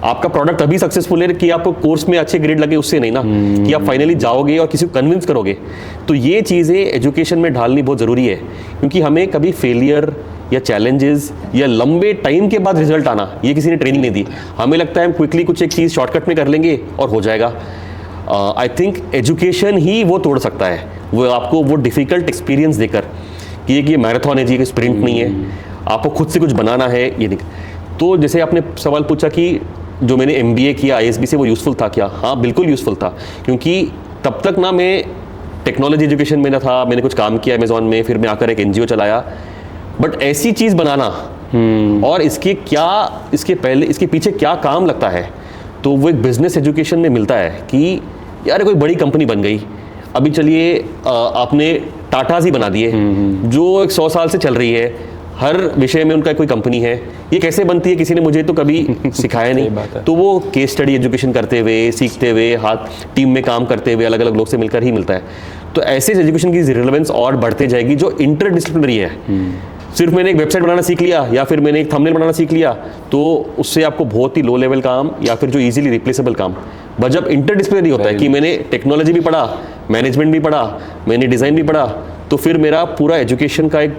आपका प्रोडक्ट अभी सक्सेसफुल है कि आपको कोर्स में अच्छे ग्रेड लगे, उससे नहीं ना, कि आप फाइनली जाओगे और किसी को कन्विंस करोगे। तो ये चीज़ें एजुकेशन में ढालनी बहुत ज़रूरी है, क्योंकि हमें कभी फेलियर या चैलेंजेस या लंबे टाइम के बाद रिजल्ट आना, ये किसी ने ट्रेनिंग नहीं दी। हमें लगता है हम क्विकली कुछ एक चीज़ शॉर्टकट में कर लेंगे और हो जाएगा। आई थिंक एजुकेशन ही वो तोड़ सकता है, वो आपको वो डिफ़िकल्ट एक्सपीरियंस देकर कि ये मैराथन है जी, कि स्प्रिंट नहीं है, आपको खुद से कुछ बनाना है, ये नहीं। तो जैसे आपने सवाल पूछा कि जो मैंने MBA किया ISB से वो यूज़फुल था क्या? हाँ, बिल्कुल यूज़फुल था, क्योंकि तब तक ना मैं टेक्नोलॉजी एजुकेशन में ना था, मैंने कुछ काम किया अमेज़ॉन में, फिर मैं आकर एक NGO चलाया, बट ऐसी चीज़ बनाना और इसके पीछे क्या काम लगता है, तो वो एक बिजनेस एजुकेशन में मिलता है कि यार कोई बड़ी कंपनी बन गई, अभी चलिए आपने टाटाज ही बना दिए, जो एक 100 साल से चल रही है, हर विषय में उनका कोई कंपनी है, ये कैसे बनती है किसी ने मुझे तो कभी सिखाया नहीं। तो वो केस स्टडी एजुकेशन करते हुए, सीखते हुए, हाथ टीम में काम करते हुए, अलग अलग लोग से मिलकर ही मिलता है। तो ऐसे एजुकेशन की रिलेवेंस और बढ़ते जाएगी जो इंटरडिसिप्लिनरी है। सिर्फ मैंने एक वेबसाइट बनाना सीख लिया या फिर मैंने एक थंबनेल बनाना सीख लिया, तो उससे आपको बहुत ही लो लेवल काम या फिर जो इजीली रिप्लेसेबल काम, बट जब इंटरडिसिप्लिनरी होता है कि मैंने टेक्नोलॉजी भी पढ़ा, मैनेजमेंट भी पढ़ा, मैंने डिज़ाइन भी पढ़ा, तो फिर मेरा पूरा एजुकेशन का एक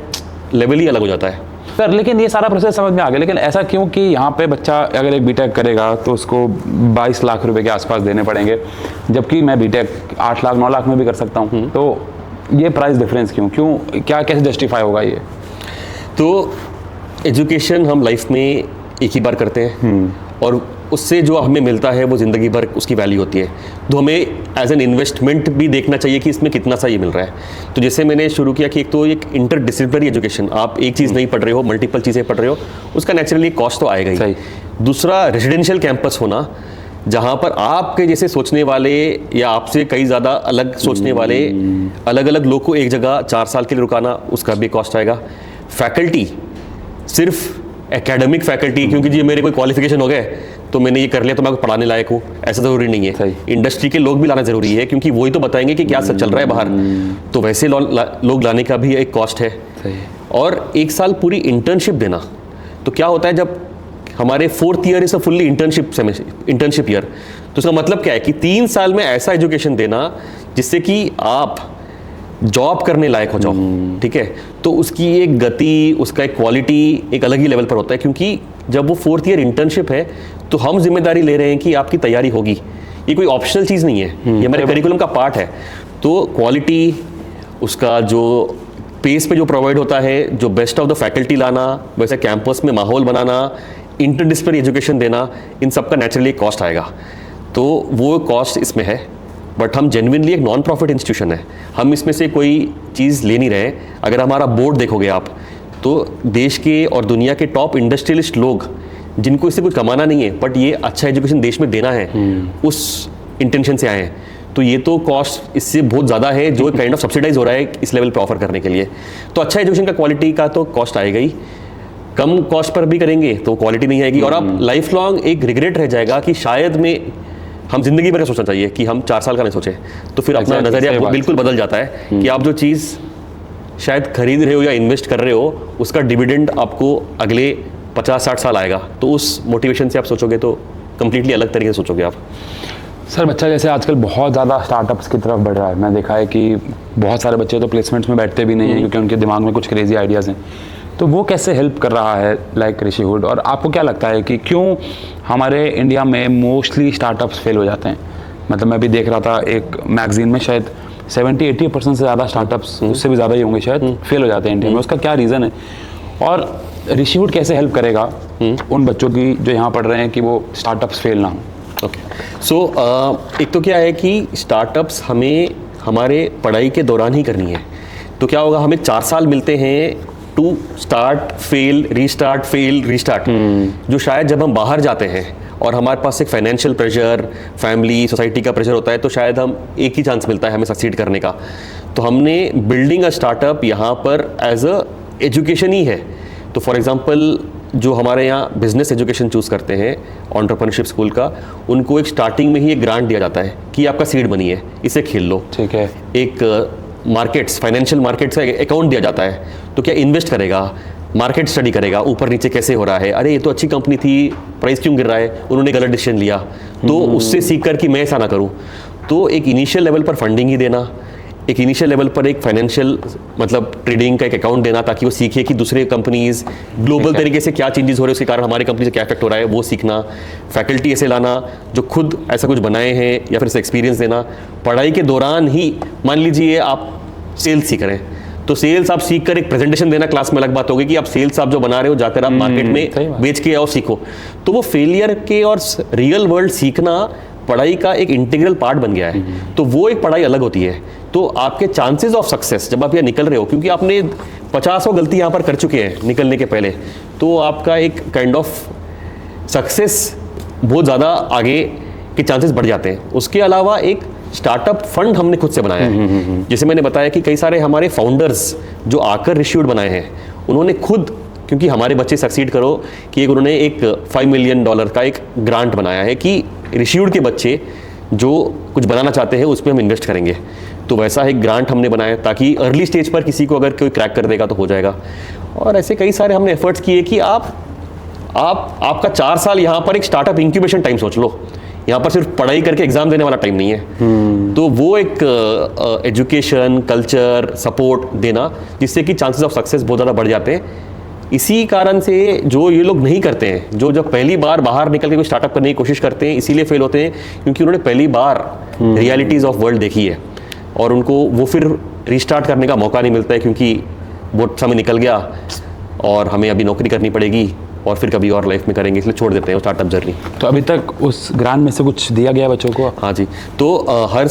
लेवल ही अलग हो जाता है। सर, लेकिन ये सारा प्रोसेस समझ में आ गया, लेकिन ऐसा क्यों कि यहाँ पे बच्चा अगर एक BTech करेगा तो उसको 22 लाख रुपए के आसपास देने पड़ेंगे, जबकि मैं BTech 8 लाख 9 लाख में भी कर सकता हूँ? तो ये प्राइस डिफरेंस क्यों, क्या कैसे जस्टिफाई होगा ये? तो एजुकेशन हम लाइफ में एक ही बार करते हैं और उससे जो हमें मिलता है वो ज़िंदगी भर उसकी वैल्यू होती है। तो हमें एज एन इन्वेस्टमेंट भी देखना चाहिए कि इसमें कितना सा ये मिल रहा है। तो जैसे मैंने शुरू किया कि एक तो एक इंटरडिसिप्लिनरी एजुकेशन, आप एक चीज़ नहीं पढ़ रहे हो, मल्टीपल चीज़ें पढ़ रहे हो, उसका नेचुरली कॉस्ट तो आएगा ही। दूसरा, रेजिडेंशियल कैंपस होना, जहाँ पर आपके जैसे सोचने वाले या आपसे कई ज़्यादा अलग सोचने वाले अलग अलग लोग को एक जगह 4 साल के लिए रुकाना, उसका भी कॉस्ट आएगा। फैकल्टी, सिर्फ एकेडमिक फैकल्टी, क्योंकि जी मेरे कोई क्वालिफिकेशन हो गए तो मैंने ये कर लिया तो मैं पढ़ाने लायक हूँ, ऐसा ज़रूरी नहीं है। इंडस्ट्री के लोग भी लाना ज़रूरी है, क्योंकि वही तो बताएंगे कि क्या सब चल रहा है बाहर, तो वैसे लोग लाने का भी एक कॉस्ट है। और 1 साल पूरी इंटर्नशिप देना, तो क्या होता है जब हमारे 4th year is a fully internship year, तो उसका मतलब क्या है कि 3 साल में ऐसा एजुकेशन देना जिससे कि आप जॉब करने लायक हो जाओ, ठीक है। तो उसकी एक गति, उसका एक क्वालिटी एक अलग ही लेवल पर होता है, क्योंकि जब वो 4th ईयर इंटर्नशिप है तो हम जिम्मेदारी ले रहे हैं कि आपकी तैयारी होगी। ये कोई ऑप्शनल चीज़ नहीं है, ये हमारे करिकुलम का पार्ट है। तो क्वालिटी, उसका जो पेस पे जो प्रोवाइड होता है, जो बेस्ट ऑफ द फैकल्टी लाना, वैसे कैंपस में माहौल बनाना, इंटरडिसिप्लिनरी एजुकेशन देना, इन सब का नेचुरली कॉस्ट आएगा। तो वो कॉस्ट इसमें है, बट हम जेन्युइनली एक नॉन प्रॉफिट इंस्टीट्यूशन है, हम इसमें से कोई चीज़ ले नहीं रहे। अगर हमारा बोर्ड देखोगे आप, तो देश के और दुनिया के टॉप इंडस्ट्रियलिस्ट लोग जिनको इससे कुछ कमाना नहीं है, बट ये अच्छा एजुकेशन देश में देना है, उस इंटेंशन से आए हैं। तो ये तो कॉस्ट इससे बहुत ज़्यादा है, जो काइंड ऑफ सब्सिडाइज हो रहा है इस लेवल पे ऑफर करने के लिए। तो अच्छा एजुकेशन का क्वालिटी का तो कॉस्ट आएगा ही, कम कॉस्ट पर भी करेंगे तो क्वालिटी नहीं आएगी, और आप लाइफ लॉन्ग एक रिग्रेट रह जाएगा कि शायद में हम जिंदगी भर का सोचना चाहिए कि हम 4 साल का नहीं सोचे। तो फिर अपना नज़रिया बिल्कुल बदल जाता है कि आप जो चीज़ शायद खरीद रहे हो या इन्वेस्ट कर रहे हो, उसका डिविडेंड आपको अगले 50-60 साल आएगा। तो उस मोटिवेशन से आप सोचोगे तो कंप्लीटली अलग तरीके से सोचोगे आप। सर, बच्चा जैसे आजकल बहुत ज़्यादा स्टार्टअप्स की तरफ बढ़ रहा है, मैं देखा है कि बहुत सारे बच्चे तो प्लेसमेंट्स में बैठते भी नहीं हैं क्योंकि उनके दिमाग में कुछ क्रेजी आइडियाज़ हैं। तो वो कैसे हेल्प कर रहा है लाइक ऋषिहुड? और आपको क्या लगता है कि क्यों हमारे इंडिया में मोस्टली स्टार्टअप्स फेल हो जाते हैं? मतलब मैं भी देख रहा था एक मैगजीन में, शायद 70-80% से ज़्यादा स्टार्टअप्स, उससे भी ज़्यादा ही होंगे शायद, फेल हो जाते हैं इंडिया में। उसका क्या रीज़न है, और ऋषिहुड कैसे हेल्प करेगा उन बच्चों की जो यहाँ पढ़ रहे हैं कि वो स्टार्टअप्स फेल ना हो? ओके, सो एक तो क्या है कि स्टार्टअप्स हमें हमारे पढ़ाई के दौरान ही करनी है। तो क्या होगा, हमें 4 साल मिलते हैं टू स्टार्ट, फेल, रीस्टार्ट, जो शायद जब हम बाहर जाते हैं और हमारे पास एक फाइनेंशियल प्रेशर, फैमिली, सोसाइटी का प्रेशर होता है, तो शायद हम एक ही चांस मिलता है हमें सक्सीड करने का। तो हमने बिल्डिंग अ स्टार्टअप यहाँ पर एज अ एजुकेशन ही है। तो फॉर एग्जांपल जो हमारे यहाँ बिजनेस एजुकेशन चूज़ करते हैं एंटरप्रेन्योरशिप स्कूल का, उनको एक स्टार्टिंग में ही एक ग्रांट दिया जाता है कि आपका सीड मनी है, इसे खेल लो। ठीक है। एक मार्केट्स, फाइनेंशियल मार्केट्स का अकाउंट दिया जाता है, तो क्या इन्वेस्ट करेगा, मार्केट स्टडी करेगा, ऊपर नीचे कैसे हो रहा है, अरे ये तो अच्छी कंपनी थी, प्राइस क्यों गिर रहा है, उन्होंने गलत डिसीजन लिया, तो उससे सीख कर कि मैं ऐसा ना करूँ। तो एक इनिशियल लेवल पर फंडिंग ही देना, एक इनिशियल लेवल पर एक फाइनेंशियल मतलब ट्रेडिंग का एक अकाउंट देना, ताकि वो सीखे कि दूसरे कंपनीज ग्लोबल तरीके से क्या चेंजेस हो रहे हैं, उसके कारण हमारी कंपनी से क्या इफेक्ट हो रहा है, वो सीखना। फैकल्टी ऐसे लाना जो खुद ऐसा कुछ बनाए हैं, या फिर एक्सपीरियंस देना। पढ़ाई के दौरान ही मान लीजिए आप सेल्स सीख रहे हैं, तो सेल्स आप सीख कर एक प्रेजेंटेशन देना क्लास में अलग बात होगी कि आप सेल्स आप जो बना रहे हो जाकर आप मार्केट में बेच के आओ, सीखो। तो वो फेलियर के और रियल वर्ल्ड सीखना पढ़ाई का एक इंटीग्रल पार्ट बन गया है। तो वो एक पढ़ाई अलग होती है। तो आपके चांसेस ऑफ सक्सेस जब आप यहाँ निकल रहे हो, क्योंकि आपने 50 गलती यहाँ पर कर चुके हैं निकलने के पहले, तो आपका एक काइंड ऑफ सक्सेस बहुत ज़्यादा आगे के चांसेस बढ़ जाते हैं। उसके अलावा एक स्टार्टअप फंड हमने खुद से बनाया है। जैसे मैंने बताया कि कई सारे हमारे फाउंडर्स जो आकर ऋषिहुड बनाए हैं, उन्होंने खुद, क्योंकि हमारे बच्चे सक्सीड करो, कि उन्होंने एक $5 मिलियन का एक ग्रांट बनाया है कि ऋषिहुड के बच्चे जो कुछ बनाना चाहते हैं उसमें हम इन्वेस्ट करेंगे। तो वैसा एक ग्रांट हमने बनाया ताकि अर्ली स्टेज पर किसी को अगर कोई क्रैक कर देगा तो हो जाएगा। और ऐसे कई सारे हमने एफर्ट्स किए कि आपका 4 साल यहाँ पर एक स्टार्टअप इंक्यूबेशन टाइम सोच लो। यहाँ पर सिर्फ पढ़ाई करके एग्जाम देने वाला टाइम नहीं है। तो वो एक एजुकेशन, कल्चर, सपोर्ट देना, जिससे कि चांसेस ऑफ सक्सेस बहुत ज़्यादा बढ़ जाते हैं। इसी कारण से जो ये लोग नहीं करते हैं, जो जब पहली बार बाहर निकल के कोई स्टार्टअप करने की कोशिश करते हैं, इसीलिए फेल होते हैं क्योंकि उन्होंने पहली बार रियलिटीज़ ऑफ वर्ल्ड देखी है, और उनको वो फिर रिस्टार्ट करने का मौका नहीं मिलता है क्योंकि वो समय निकल गया और हमें अभी नौकरी करनी पड़ेगी और फिर कभी और लाइफ में करेंगे, इसलिए छोड़ देते हैं वो स्टार्टअप जर्नी। तो अभी तक उस ग्रांट में से कुछ दिया गया बच्चों को? हाँ जी, तो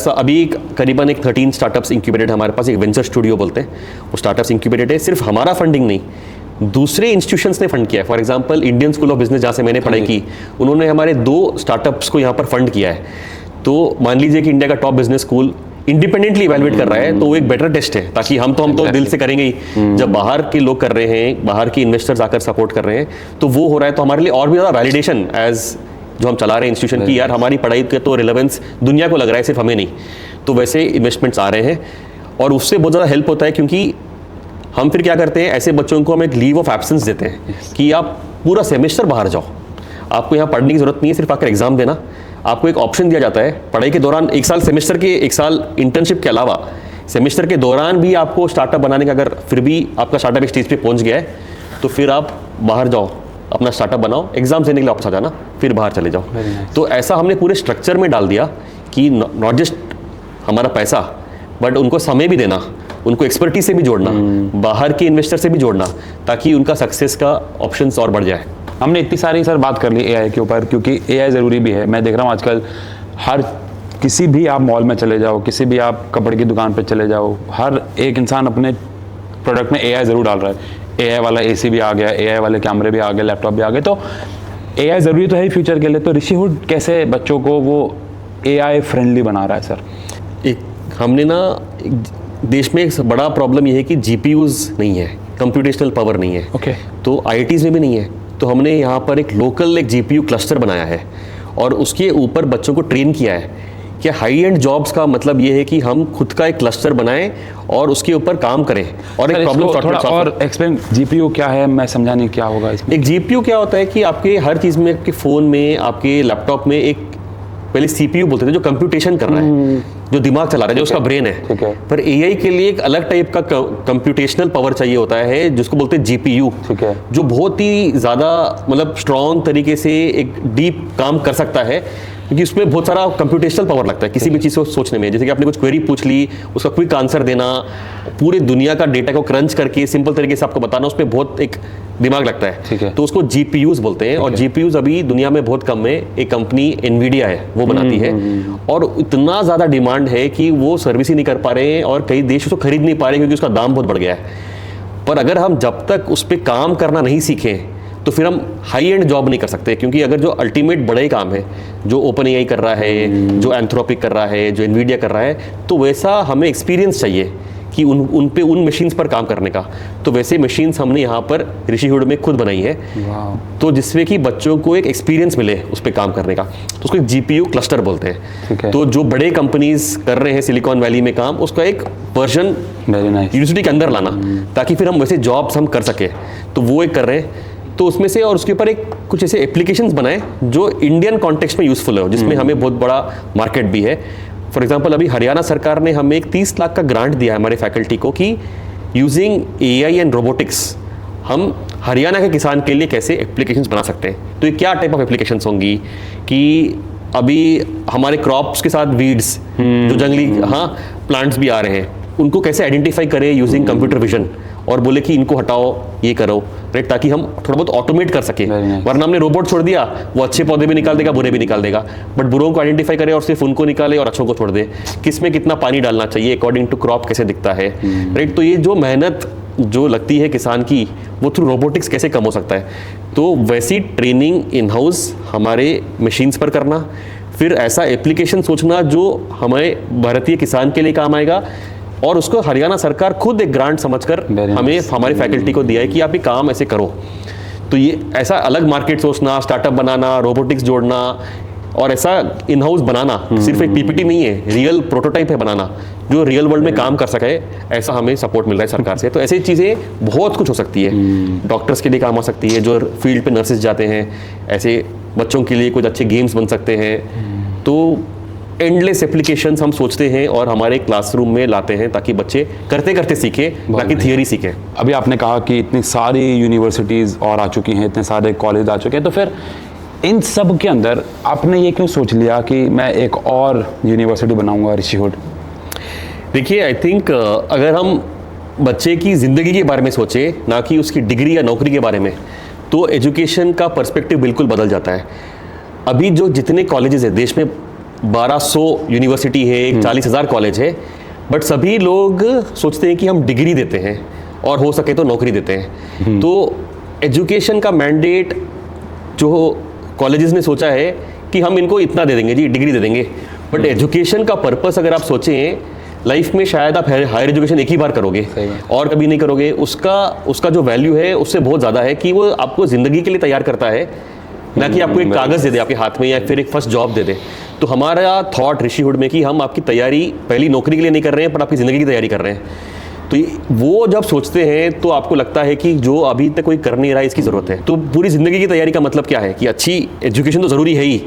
अभी करीबन एक 13 स्टार्टअप्स इंक्यूबेटेड हमारे पास, एक वेंचर स्टूडियो बोलते हैं, वो स्टार्टअप्स इंक्यूबेटेड है। सिर्फ हमारा फंडिंग नहीं, दूसरे इंस्टीट्यूशंस ने फंड किया है। For example Indian school of business, जहाँ से मैंने पढ़ाई की, उन्होंने हमारे 2 स्टार्टअप्स को यहाँ पर फंड किया है। तो मान लीजिए कि इंडिया का top business school independently evaluate कर रहा है, तो वो एक बेटर टेस्ट है, ताकि हम तो दिल से करेंगे ही। जब बाहर के लोग कर रहे हैं, बाहर के इन्वेस्टर्स आकर सपोर्ट कर रहे हैं, तो वो हो रहा है, तो हमारे लिए और भी ज़्यादा वैलिडेशन एज जो हम चला रहे हैं इंस्टीट्यूशन की, यार हमारी पढ़ाई के तो रिलेवेंस दुनिया को लग रहा है, सिर्फ हमें नहीं। तो वैसे इन्वेस्टमेंट्स आ रहे हैं और उससे बहुत ज़्यादा हेल्प होता है, क्योंकि हम फिर क्या करते हैं, ऐसे बच्चों को हम एक लीव ऑफ एब्सेंस देते हैं कि आप पूरा सेमेस्टर बाहर जाओ, आपको यहाँ पढ़ने की जरूरत नहीं है, सिर्फ आकर एग्जाम देना। आपको एक ऑप्शन दिया जाता है पढ़ाई के दौरान, 1 साल सेमेस्टर के 1 साल इंटर्नशिप के अलावा सेमेस्टर के दौरान भी आपको स्टार्टअप बनाने का, अगर फिर भी आपका स्टार्टअप एक स्टेज पे पहुंच गया है, तो फिर आप बाहर जाओ, अपना स्टार्टअप बनाओ, एग्जाम देने के लिए वापस आ जाना, फिर बाहर चले जाओ। Very nice. तो ऐसा हमने पूरे स्ट्रक्चर में डाल दिया कि नॉट जस्ट हमारा पैसा, बट उनको समय भी देना, उनको एक्सपर्टीज से भी जोड़ना, बाहर के इन्वेस्टर से भी जोड़ना, ताकि उनका सक्सेस का ऑप्शंस और बढ़ जाए। हमने इतनी सारी सर बात कर ली एआई के ऊपर, क्योंकि एआई ज़रूरी भी है। मैं देख रहा हूँ आजकल हर किसी भी आप मॉल में चले जाओ, किसी भी आप कपड़े की दुकान पे चले जाओ, हर एक इंसान अपने प्रोडक्ट में एआई ज़रूर डाल रहा है। एआई वाला एसी भी आ गया, एआई वाले कैमरे भी आ गए, लैपटॉप भी आ गए। तो एआई ज़रूरी तो है ही फ्यूचर के लिए। तो ऋषिहुड कैसे बच्चों को वो एआई फ्रेंडली बना रहा है सर? एक हमने ना देश में एक बड़ा प्रॉब्लम ये है कि जीपीयूज नहीं है, कंप्यूटेशनल पावर नहीं है। Okay. तो आईआईटीज़ में भी नहीं है। तो हमने यहाँ पर एक लोकल एक जीपीयू क्लस्टर बनाया है और उसके ऊपर बच्चों को ट्रेन किया है कि हाई एंड जॉब्स का मतलब ये है कि हम खुद का एक क्लस्टर बनाएं और उसके ऊपर काम करें। और एक प्रॉब्लम थोड़ा और एक्सप्लेन, जीपीयू क्या है? मैं समझा नहीं क्या होगा इसमें। एक जीपीयू क्या होता है कि आपके हर चीज़ में, आपके फ़ोन में, आपके लैपटॉप में एक पहले सीपीयू बोलते थे जो कंप्यूटेशन कर रहा है, जो दिमाग चला रहा है, जो उसका ब्रेन ठीक है। है। पर एआई के लिए एक अलग टाइप का कंप्यूटेशनल पावर चाहिए होता है जिसको बोलते हैं जीपीयू, ठीक है। जो बहुत ही ज़्यादा मतलब स्ट्रॉन्ग तरीके से एक डीप काम कर सकता है, क्योंकि उसमें बहुत सारा कंप्यूटेशनल पावर लगता है किसी भी चीज़ को सोचने में। जैसे कि आपने कुछ क्वेरी पूछ ली, उसका क्विक आंसर देना, पूरे दुनिया का डेटा को क्रंच करके सिंपल तरीके से आपको बताना, उसमें बहुत एक दिमाग लगता है। ठीक है। तो उसको जीपीयूज बोलते हैं। और जीपीयूज अभी दुनिया में बहुत कम है। एक कंपनी एनवीडिया है, वो बनाती है और इतना ज़्यादा डिमांड है कि वो सर्विस ही नहीं कर पा रहे हैं और कई देश उसको खरीद नहीं पा रहे क्योंकि उसका दाम बहुत बढ़ गया है। पर अगर हम जब तक उस पर काम करना नहीं सीखें तो फिर हम हाई एंड जॉब नहीं कर सकते, क्योंकि अगर जो अल्टीमेट बड़े काम है, जो ओपन एआई कर रहा है, जो एंथ्रोपिक कर रहा है, जो एनवीडिया कर रहा है, तो वैसा हमें एक्सपीरियंस चाहिए कि उन मशीन्स पर काम करने का। तो वैसे मशीन्स हमने यहाँ पर ऋषिहुड में खुद बनाई है, तो जिसमें कि बच्चों को एक एक्सपीरियंस मिले उस पर काम करने का। तो उसको एक जीपीयू क्लस्टर बोलते हैं। तो जो बड़े कंपनीज कर रहे हैं सिलिकॉन वैली में काम, उसका एक वर्जन यूनिवर्सिटी के अंदर लाना, ताकि फिर हम वैसे जॉब्स हम कर सके। तो वो एक कर रहे हैं। तो उसमें से और उसके ऊपर एक कुछ ऐसे एप्लीकेशंस बनाए जो इंडियन कॉन्टेक्स्ट में यूज़फुल हो, जिसमें हमें बहुत बड़ा मार्केट भी है। फॉर एग्जांपल अभी हरियाणा सरकार ने हमें एक 30 लाख का ग्रांट दिया है हमारे फैकल्टी को कि यूजिंग एआई एंड रोबोटिक्स हम हरियाणा के किसान के लिए कैसे एप्लीकेशंस बना सकते हैं। तो ये क्या टाइप ऑफ एप्लीकेशंस होंगी कि अभी हमारे क्रॉप्स के साथ वीड्स, जो जंगली प्लांट्स भी आ रहे हैं, उनको कैसे आइडेंटिफाई करें यूजिंग कंप्यूटर विजन, और बोले कि इनको हटाओ, ये करो, राइट, ताकि हम थोड़ा बहुत ऑटोमेट कर सके। वरना हमने रोबोट छोड़ दिया, वो अच्छे पौधे भी निकाल देगा, बुरे भी निकाल देगा। बट बुरों को आइडेंटिफाई करे और सिर्फ उनको निकाले और अच्छों को छोड़ दे। किस में कितना पानी डालना चाहिए, अकॉर्डिंग टू क्रॉप कैसे दिखता है, राइट। तो ये जो मेहनत जो लगती है किसान की, वो थ्रू रोबोटिक्स कैसे कम हो सकता है। तो वैसी ट्रेनिंग इन हाउस हमारे मशीन्स पर करना, फिर ऐसा एप्लीकेशन सोचना जो हमारे भारतीय किसान के लिए काम आएगा, और उसको हरियाणा सरकार खुद एक ग्रांट समझकर हमें हमारी फैकल्टी को दिया है कि आप ये काम ऐसे करो। तो ये ऐसा अलग मार्केट सोचना, स्टार्टअप बनाना, रोबोटिक्स जोड़ना और ऐसा इन हाउस बनाना, सिर्फ एक पीपीटी नहीं है, रियल प्रोटोटाइप है बनाना जो रियल वर्ल्ड में काम कर सके। ऐसा हमें सपोर्ट मिल रहा है सरकार से। तो ऐसी चीज़ें बहुत कुछ हो सकती है। डॉक्टर्स के लिए काम आ सकती है, जो फील्ड पे नर्सेज जाते हैं, ऐसे बच्चों के लिए कुछ अच्छे गेम्स बन सकते हैं। तो एंडलेस एप्लीकेशंस हम सोचते हैं और हमारे क्लासरूम में लाते हैं ताकि बच्चे करते करते सीखें, ताकि थियरी सीखें। अभी आपने कहा कि इतनी सारी यूनिवर्सिटीज़ और आ चुकी हैं, इतने सारे कॉलेज आ चुके हैं, तो फिर इन सब के अंदर आपने ये क्यों सोच लिया कि मैं एक और यूनिवर्सिटी बनाऊंगा ऋषिहुड? देखिए, आई थिंक अगर हम बच्चे की ज़िंदगी के बारे में सोचें, ना कि उसकी डिग्री या नौकरी के बारे में, तो एजुकेशन का पर्सपेक्टिव बिल्कुल बदल जाता है। अभी जो जितने कॉलेजेस हैं देश में, 1200 यूनिवर्सिटी है, 40,000 कॉलेज है, बट सभी लोग सोचते हैं कि हम डिग्री देते हैं और हो सके तो नौकरी देते हैं। तो एजुकेशन का मैंडेट जो कॉलेजेस ने सोचा है कि हम इनको इतना दे देंगे जी, डिग्री दे देंगे। बट एजुकेशन का पर्पस अगर आप सोचें, लाइफ में शायद आप हायर एजुकेशन एक ही बार करोगे और कभी नहीं करोगे। उसका जो वैल्यू है उससे बहुत ज़्यादा है कि वो आपको ज़िंदगी के लिए तैयार करता है, ना कि आपको एक कागज़ दे दे आपके हाथ में या फिर एक फर्स्ट जॉब दे दे। तो हमारा थॉट ऋषिहुड में कि हम आपकी तैयारी पहली नौकरी के लिए नहीं कर रहे हैं, पर आपकी ज़िंदगी की तैयारी कर रहे हैं। तो वो जब सोचते हैं तो आपको लगता है कि जो अभी तक कोई कर नहीं रहा है, इसकी ज़रूरत है। तो पूरी ज़िंदगी की तैयारी का मतलब क्या है कि अच्छी एजुकेशन तो ज़रूरी है ही,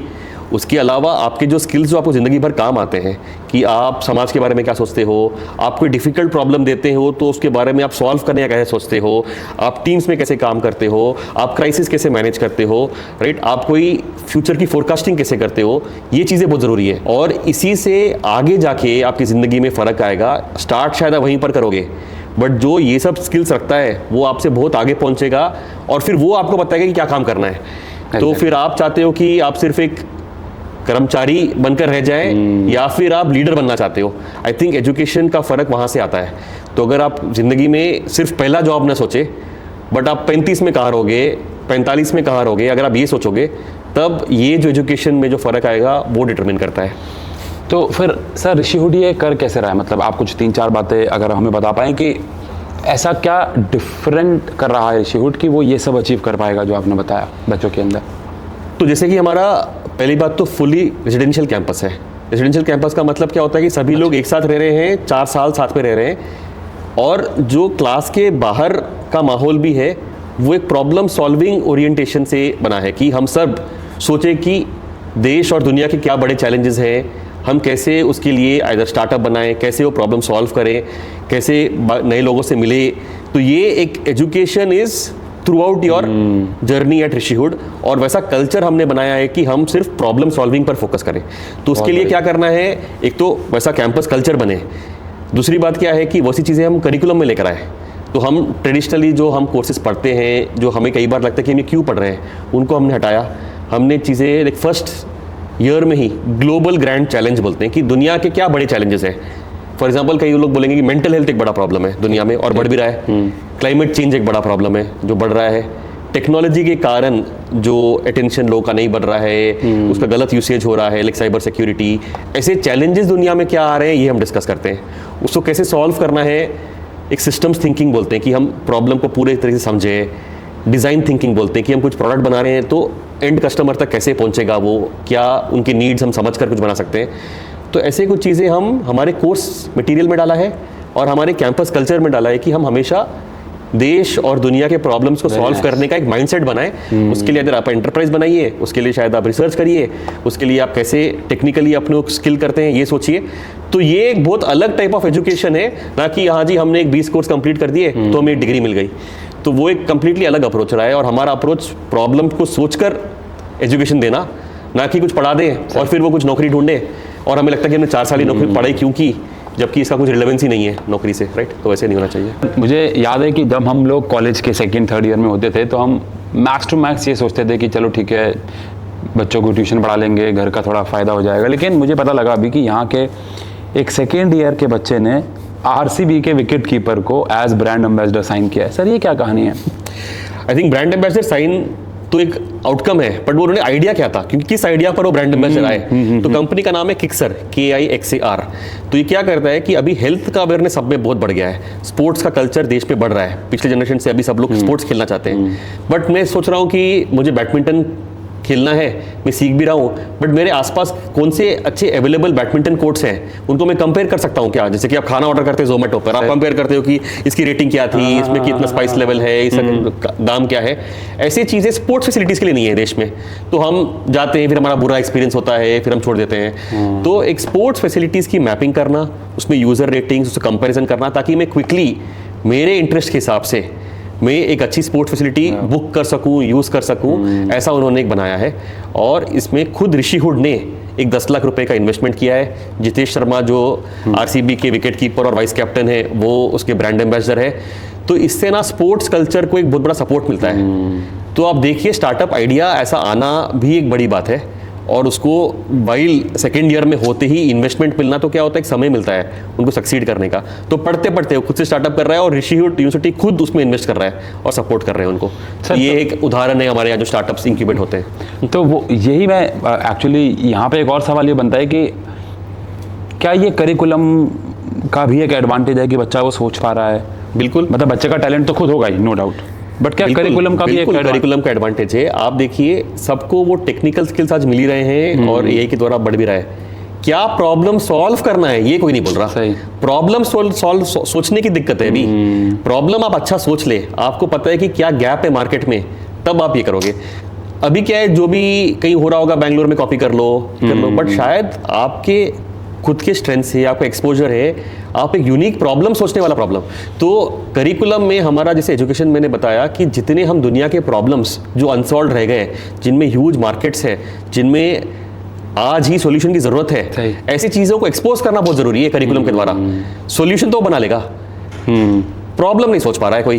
उसके अलावा आपके जो स्किल्स जो आपको ज़िंदगी भर काम आते हैं, कि आप समाज के बारे में क्या सोचते हो, आप कोई डिफ़िकल्ट प्रॉब्लम देते हो तो उसके बारे में आप सॉल्व करने का कैसे सोचते हो, आप टीम्स में कैसे काम करते हो, आप क्राइसिस कैसे मैनेज करते हो, राइट, आप कोई फ्यूचर की फोरकास्टिंग कैसे करते हो, ये चीज़ें बहुत ज़रूरी है। और इसी से आगे जाके आपकी ज़िंदगी में फ़र्क आएगा। स्टार्ट शायद आप वहीं पर करोगे, बट जो ये सब स्किल्स रखता है वो आपसे बहुत आगे पहुंचेगा और फिर वो आपको बताएगा कि क्या काम करना है। तो फिर आप चाहते हो कि आप सिर्फ एक कर्मचारी बनकर रह जाएं या फिर आप लीडर बनना चाहते हो। आई थिंक एजुकेशन का फ़र्क वहाँ से आता है। तो अगर आप ज़िंदगी में सिर्फ पहला जॉब ना सोचे, बट आप 35 में कहाँ रहोगे, 45 में कहाँ रहोगे, अगर आप ये सोचोगे, तब ये जो एजुकेशन में जो फ़र्क आएगा वो डिटरमिन करता है। तो फिर सर ऋषिहुड ये कर कैसे रहा है? मतलब आप कुछ 3-4 बातें अगर हमें बता पाएँ कि ऐसा क्या डिफरेंट कर रहा है ऋषिहुड कि वो ये सब अचीव कर पाएगा जो आपने बताया बच्चों के अंदर। तो जैसे कि हमारा पहली बात तो फुली रेजिडेंशियल कैंपस है। रेजिडेंशियल कैंपस का मतलब क्या होता है कि सभी लोग एक साथ रह रहे हैं, 4 साल साथ में रह रहे हैं, और जो क्लास के बाहर का माहौल भी है वो एक प्रॉब्लम सॉल्विंग ओरिएंटेशन से बना है कि हम सब सोचें कि देश और दुनिया के क्या बड़े चैलेंजेस हैं, हम कैसे उसके लिए आइदर स्टार्टअप बनाएं, कैसे वो प्रॉब्लम सॉल्व करें, कैसे नए लोगों से मिले। तो ये एक education is throughout your journey at Rishihood, और वैसा कल्चर हमने बनाया है कि हम सिर्फ प्रॉब्लम सॉल्विंग पर फोकस करें। तो उसके लिए क्या करना है, एक तो वैसा कैंपस कल्चर बने, दूसरी बात क्या है कि वैसी चीज़ें हम करिकुलम में लेकर आए। तो हम ट्रेडिशनली जो हम कोर्सेज पढ़ते हैं, जो हमें कई बार लगता है कि हम ये क्यों पढ़ रहे हैं, उनको हमने हटाया। हमने चीज़ें एक फर्स्ट ईयर में ही ग्लोबल ग्रैंड चैलेंज बोलते हैं कि दुनिया के क्या बड़े चैलेंजेस हैं। फॉर एग्जांपल कई लोग बोलेंगे कि मेंटल हेल्थ एक बड़ा प्रॉब्लम है दुनिया में और बढ़ भी रहा है, क्लाइमेट चेंज एक बड़ा प्रॉब्लम है जो बढ़ रहा है, टेक्नोलॉजी के कारण जो अटेंशन लोगों का नहीं बढ़ रहा है, उसका गलत यूसेज हो रहा है, लाइक साइबर सिक्योरिटी। ऐसे चैलेंजेस दुनिया में क्या आ रहे हैं ये हम डिस्कस करते हैं। उसको कैसे सॉल्व करना है, एक सिस्टम्स थिंकिंग बोलते हैं कि हम प्रॉब्लम को पूरे तरीके से समझें। डिज़ाइन थिंकिंग बोलते हैं कि हम कुछ प्रोडक्ट बना रहे हैं तो एंड कस्टमर तक कैसे पहुंचेगा वो, क्या उनकी नीड्स हम समझ कर कुछ बना सकते हैं। तो ऐसे कुछ चीज़ें हम हमारे कोर्स मटेरियल में डाला है और हमारे कैंपस कल्चर में डाला है कि हम हमेशा देश और दुनिया के प्रॉब्लम्स को सॉल्व करने का एक माइंडसेट बनाएं। उसके लिए अगर आप एंटरप्राइज बनाइए, उसके लिए शायद आप रिसर्च करिए, उसके लिए आप कैसे टेक्निकली अपने स्किल करते हैं ये सोचिए। तो ये एक बहुत अलग टाइप ऑफ एजुकेशन है, ना कि हाँ जी हमने एक 20 कोर्स कंप्लीट कर दिए तो हमें डिग्री मिल गई। तो वो एक कंप्लीटली अलग अप्रोच रहा है, और हमारा अप्रोच प्रॉब्लम को सोचकर एजुकेशन देना, ना कि कुछ पढ़ा दें और फिर वो कुछ नौकरी ढूंढे और हमें लगता है कि हमने 4 साल ही नौकरी पढ़ाई क्यों की, जबकि इसका कुछ रिलेवेंस ही नहीं है नौकरी से, राइट। तो वैसे नहीं होना चाहिए। मुझे याद है कि जब हम लोग कॉलेज के 2nd-3rd ईयर में होते थे तो हम मैक्स टू मैक्स ये सोचते थे कि चलो ठीक है बच्चों को ट्यूशन पढ़ा लेंगे, घर का थोड़ा फ़ायदा हो जाएगा। लेकिन मुझे पता लगा अभी कि यहाँ के एक 2nd ईयर के बच्चे ने RCB के विकेट कीपर को एज ब्रांड एम्बेसडर साइन किया है। सर ये क्या कहानी है? I think brand ambassador sign तो एक आउटकम है, बट वो उन्होंने आइडिया क्या था, क्योंकि किस आइडिया पर वो ब्रांड एम्बेसडर आए। तो कंपनी का नाम है किक्सर, KIXAR। तो ये क्या करता है कि अभी हेल्थ का अवेयरनेस सब में बहुत बढ़ गया है, स्पोर्ट्स का कल्चर देश में बढ़ रहा है। पिछले जनरेशन से अभी सब लोग स्पोर्ट्स खेलना चाहते हैं, बट मैं सोच रहा हूँ कि मुझे बैडमिंटन खेलना है, मैं सीख भी रहा हूँ, बट मेरे आसपास कौन से अच्छे अवेलेबल बैडमिंटन कोर्ट्स हैं उनको मैं कंपेयर कर सकता हूँ क्या। जैसे कि आप खाना ऑर्डर करते हो जोमेटो पर, आप कंपेयर करते हो कि इसकी रेटिंग क्या थी, इसमें कितना स्पाइस लेवल है, इसका दाम क्या है। ऐसी चीज़ें स्पोर्ट्स फैसिलिटीज़ के लिए नहीं है देश में। तो हम जाते हैं, फिर हमारा बुरा एक्सपीरियंस होता है, फिर हम छोड़ देते हैं। तो एक स्पोर्ट्स फैसिलिटीज़ की मैपिंग करना, उसमें यूज़र रेटिंग्स, उससे कंपेरिजन करना, ताकि मैं क्विकली मेरे इंटरेस्ट के हिसाब से मैं एक अच्छी स्पोर्ट्स फैसिलिटी बुक कर सकूं, यूज़ कर सकूं, ऐसा उन्होंने एक बनाया है। और इसमें खुद ऋषिहुड ने एक 10 लाख रुपए का इन्वेस्टमेंट किया है। जितेश शर्मा जो RCB के विकेट कीपर और वाइस कैप्टन है, वो उसके ब्रांड एम्बेसडर है। तो इससे ना स्पोर्ट्स कल्चर को एक बहुत बड़ा सपोर्ट मिलता है। तो आप देखिए स्टार्टअप आइडिया ऐसा आना भी एक बड़ी बात है, और उसको वाइल 2nd ईयर में होते ही इन्वेस्टमेंट मिलना, तो क्या होता है एक समय मिलता है उनको सक्सीड करने का। तो पढ़ते पढ़ते वो खुद से स्टार्टअप कर रहा है और ऋषिहुड यूनिवर्सिटी खुद उसमें इन्वेस्ट कर रहा है और सपोर्ट कर रहे हैं उनको। तो ये एक उदाहरण है हमारे यहाँ जो स्टार्टअप्स इंक्यूबेट होते हैं। तो वो यही मैं एक्चुअली यहाँ पे एक और सवाल ये बनता है कि क्या ये करिकुलम का भी एक एडवांटेज है कि बच्चा वो सोच पा रहा है? बिल्कुल, मतलब बच्चे का टैलेंट तो खुद होगा ही, नो डाउट, बट क्या करिकुलम का भी एक करिकुलम का एडवांटेज है। आप देखिए सबको वो टेक्निकल स्किल्स आज मिल ही रहे हैं और AI के द्वारा बढ़ भी रहा है। क्या प्रॉब्लम सॉल्व करना है ये कोई नहीं बोल रहा। प्रॉब्लम सॉल्व सोचने की दिक्कत है अभी। प्रॉब्लम आप अच्छा सोच ले, आपको पता है कि क्या गैप है मार्केट में, तब आप ये करोगे। अभी क्या है, जो भी कहीं हो रहा होगा बैंगलोर में कॉपी कर लो, बट शायद आपके खुद के स्ट्रेंथ से, आपका एक्सपोजर है, आप एक यूनिक प्रॉब्लम सोचने वाला प्रॉब्लम। तो करिकुलम में हमारा जैसे एजुकेशन मैंने बताया कि जितने हम दुनिया के प्रॉब्लम्स जो अनसॉल्व रह गए, जिनमें ह्यूज मार्केट्स है, जिनमें आज ही सॉल्यूशन की जरूरत है, ऐसी चीज़ों को एक्सपोज करना बहुत जरूरी है करिकुलम के द्वारा। सॉल्यूशन तो बना लेगा, प्रॉब्लम नहीं सोच पा रहा है कोई,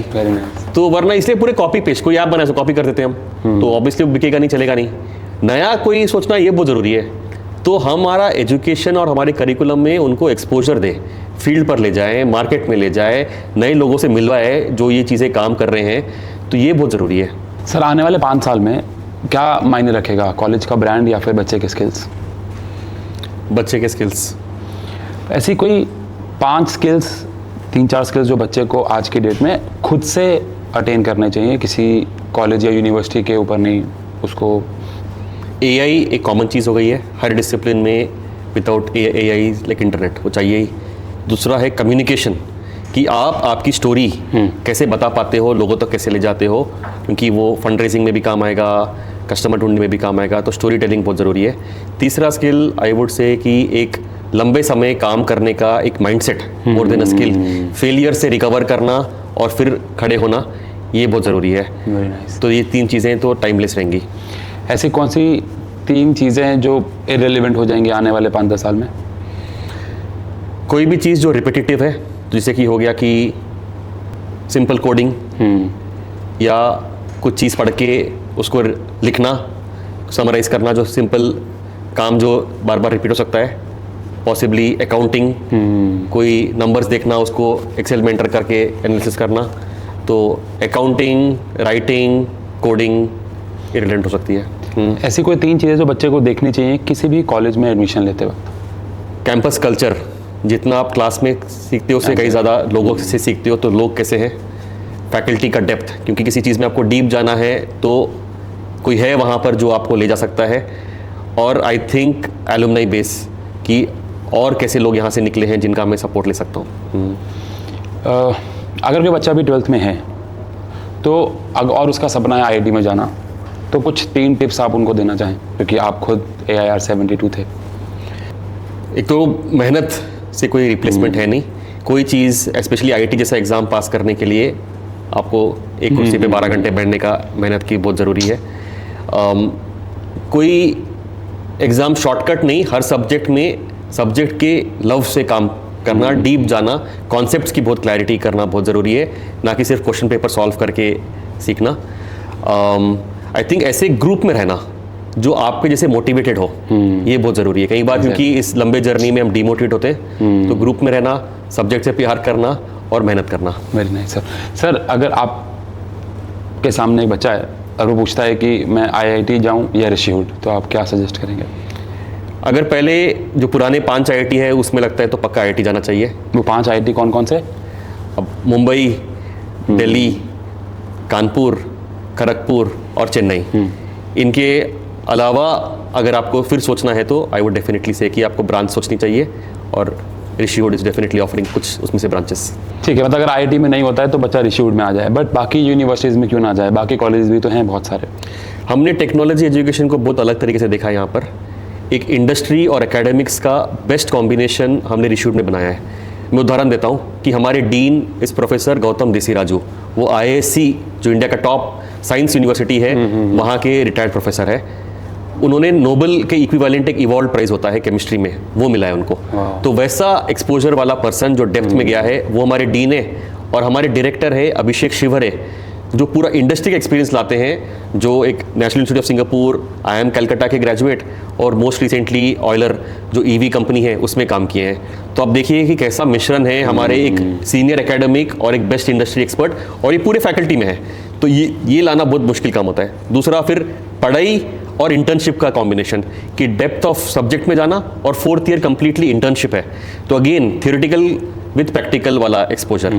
तो वरना इसलिए पूरे कॉपी पेस्ट, कोई ऐप बनाए तो कॉपी कर देते हैं हम, तो ऑब्वियसली बिकेगा नहीं, चलेगा नहीं। नया कोई सोचना ये बहुत ज़रूरी है। तो हमारा एजुकेशन और हमारे करिकुलम में उनको एक्सपोजर दे, फील्ड पर ले जाए, मार्केट में ले जाए, नए लोगों से मिलवाए जो ये चीज़ें काम कर रहे हैं, तो ये बहुत ज़रूरी है। सर आने वाले 5 साल में क्या मायने रखेगा, कॉलेज का ब्रांड या फिर बच्चे के स्किल्स? बच्चे के स्किल्स, ऐसी कोई 5 स्किल्स, 3-4 स्किल्स जो बच्चे को आज की डेट में खुद से अटेन करने चाहिए, किसी कॉलेज या यूनिवर्सिटी के ऊपर नहीं, उसको? एआई एक कॉमन चीज़ हो गई है हर डिसिप्लिन में, विदाउट एआई लाइक इंटरनेट वो चाहिए ही। दूसरा है कम्युनिकेशन, कि आप आपकी स्टोरी कैसे बता पाते हो, लोगों तक कैसे ले जाते हो, क्योंकि वो फंड रेजिंग में भी काम आएगा, कस्टमर ढूंढने में भी काम आएगा, तो स्टोरी टेलिंग बहुत ज़रूरी है। तीसरा स्किल आई वुड से कि एक लंबे समय काम करने का एक mindset, more than a skill, failure से रिकवर करना और फिर खड़े होना, ये बहुत ज़रूरी है। Very nice. तो ये 3 चीज़ें तो टाइमलेस रहेंगी। ऐसी कौन सी 3 चीज़ें हैं जो इररिलेवेंट हो जाएंगी आने वाले 5-10 साल में? कोई भी चीज़ जो रिपीटेटिव है, जैसे कि हो गया कि सिंपल कोडिंग, या कुछ चीज़ पढ़ के उसको लिखना, समराइज करना, जो सिंपल काम जो बार बार रिपीट हो सकता है, पॉसिबली अकाउंटिंग, कोई नंबर्स देखना, उसको एक्सेल में एंटर करके एनालिसिस करना, तो अकाउंटिंग, राइटिंग, कोडिंग इरिलेवेंट हो सकती है। ऐसी कोई 3 चीज़ें जो बच्चे को देखनी चाहिए किसी भी कॉलेज में एडमिशन लेते वक्त? कैंपस कल्चर, जितना आप क्लास में सीखते हो उससे कहीं ज़्यादा लोगों से सीखते हो, तो लोग कैसे हैं, फैकल्टी का डेप्थ, क्योंकि किसी चीज़ में आपको डीप जाना है तो कोई है वहाँ पर जो आपको ले जा सकता है, और आई थिंक एलुमनाई बेस, कि और कैसे लोग यहाँ से निकले हैं जिनका मैं सपोर्ट ले सकता हूँ। अगर कोई बच्चा भी 12th में है तो और उसका सपना है आईआईटी में जाना, तो कुछ 3 टिप्स आप उनको देना चाहें, क्योंकि आप खुद AIR 72 थे। एक तो मेहनत से कोई रिप्लेसमेंट है नहीं, कोई चीज़ स्पेशली आईआईटी जैसा एग्ज़ाम पास करने के लिए आपको एक कुर्सी पे 12 घंटे बैठने का मेहनत की बहुत ज़रूरी है। कोई एग्ज़ाम शॉर्टकट नहीं, हर सब्जेक्ट में सब्जेक्ट के लव से काम करना, डीप जाना, कॉन्सेप्ट्स की बहुत क्लैरिटी करना बहुत ज़रूरी है, ना कि सिर्फ क्वेश्चन पेपर सॉल्व करके सीखना। आई थिंक ऐसे ग्रुप में रहना जो आपके जैसे मोटिवेटेड हो, ये बहुत ज़रूरी है। कई बार क्योंकि इस लंबे जर्नी में हम डिमोटिवेट होते हैं, तो ग्रुप में रहना, सब्जेक्ट से प्यार करना और मेहनत करना। Very nice sir. सर अगर आप के सामने एक बच्चा है और वो पूछता है कि मैं IIT जाऊं या ऋषिहुड, तो आप क्या सजेस्ट करेंगे? अगर पहले जो पुराने 5 IIT है उसमें लगता है तो पक्का IIT जाना चाहिए। वो 5 IIT कौन कौन से? अब मुंबई, दिल्ली, कानपुर, खड़गपुर और चेन्नई, इनके अलावा अगर आपको फिर सोचना है तो आई वुड डेफिनेटली से कि आपको ब्रांच सोचनी चाहिए, और ऋषिहुड इज डेफिनेटली ऑफरिंग कुछ उसमें से ब्रांचेस। ठीक है, मतलब अगर IIT में नहीं होता है तो बच्चा ऋषिहुड में आ जाए, बट बाकी यूनिवर्सिटीज़ में क्यों ना जाए? बाकी कॉलेज भी तो हैं बहुत सारे। हमने टेक्नोलॉजी एजुकेशन को बहुत अलग तरीके से देखा है। यहाँ पर एक इंडस्ट्री और एकेडमिक्स का बेस्ट कॉम्बिनेशन हमने ऋषिहुड में बनाया है। मैं उदाहरण देता हूँ कि हमारे डीन इस प्रोफेसर गौतम देसीराजू, वो IISc जो इंडिया का टॉप साइंस यूनिवर्सिटी है, वहाँ के रिटायर्ड प्रोफेसर है। उन्होंने नोबेल के इक्विवेलेंट एक इवॉल्व प्राइज होता है केमिस्ट्री में, वो मिला है उनको। तो वैसा एक्सपोजर वाला पर्सन जो डेप्थ में गया है वो हमारे डीन है, और हमारे डायरेक्टर है अभिषेक शिवहरे, जो पूरा इंडस्ट्री का एक्सपीरियंस लाते हैं, जो एक national institute of Singapore, IIM Calcutta के ग्रेजुएट, और मोस्ट रिसेंटली ऑयलर जो EV कंपनी है उसमें काम किए हैं। तो आप देखिए कि कैसा मिश्रण है, हमारे एक सीनियर एकेडमिक और एक बेस्ट इंडस्ट्री एक्सपर्ट, और ये पूरे फैकल्टी में है। तो ये लाना बहुत मुश्किल काम होता है। दूसरा फिर पढ़ाई और इंटर्नशिप का कॉम्बिनेशन, कि डेप्थ ऑफ सब्जेक्ट में जाना, और 4th ईयर कंप्लीटली इंटर्नशिप है, तो अगेन थियोरेटिकल विद प्रैक्टिकल वाला एक्सपोजर।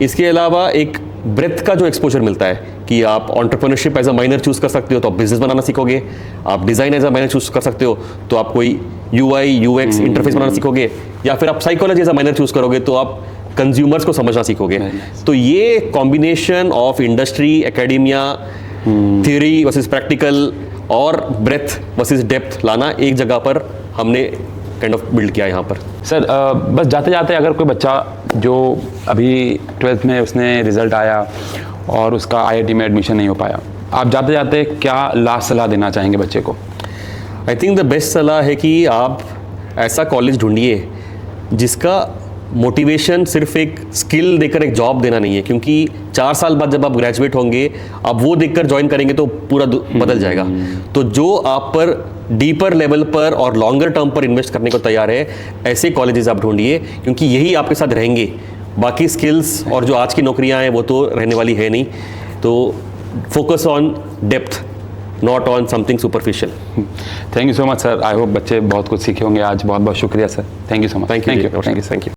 इसके अलावा एक ब्रेथ का जो एक्सपोजर मिलता है कि आप entrepreneurship as a minor choose कर सकते हो तो आप बिजनेस बनाना सीखोगे, आप design as a minor choose कर सकते हो तो आप कोई UI UX इंटरफेस बनाना सीखोगे, या फिर आप psychology as a minor choose करोगे तो आप कंज्यूमर्स को समझना सीखोगे। तो ये combination of industry, academia theory versus practical और ब्रेथ वर्सेस डेप्थ लाना एक जगह पर हमने काइंड ऑफ बिल्ड किया यहाँ पर। सर बस जाते जाते अगर कोई बच्चा जो अभी 12th में उसने रिज़ल्ट आया और उसका IIT में एडमिशन नहीं हो पाया, आप जाते जाते क्या लास्ट सलाह देना चाहेंगे बच्चे को? आई थिंक द बेस्ट सलाह है कि आप ऐसा कॉलेज ढूंढिए जिसका मोटिवेशन सिर्फ एक स्किल देकर एक जॉब देना नहीं है, क्योंकि 4 साल बाद जब आप ग्रेजुएट होंगे आप वो देखकर ज्वाइन करेंगे तो पूरा बदल जाएगा। तो जो आप पर डीपर लेवल पर और लॉन्गर टर्म पर इन्वेस्ट करने को तैयार है, ऐसे कॉलेजेस आप ढूंढिए, क्योंकि यही आपके साथ रहेंगे। बाकी स्किल्स और जो आज की नौकरियां हैं वो तो रहने वाली है नहीं। तो focus on depth, not on something superficial. Thank you so much sir. I hope बच्चे बहुत कुछ सीखे होंगे आज। बहुत बहुत शुक्रिया sir. Thank you so much. Thank you.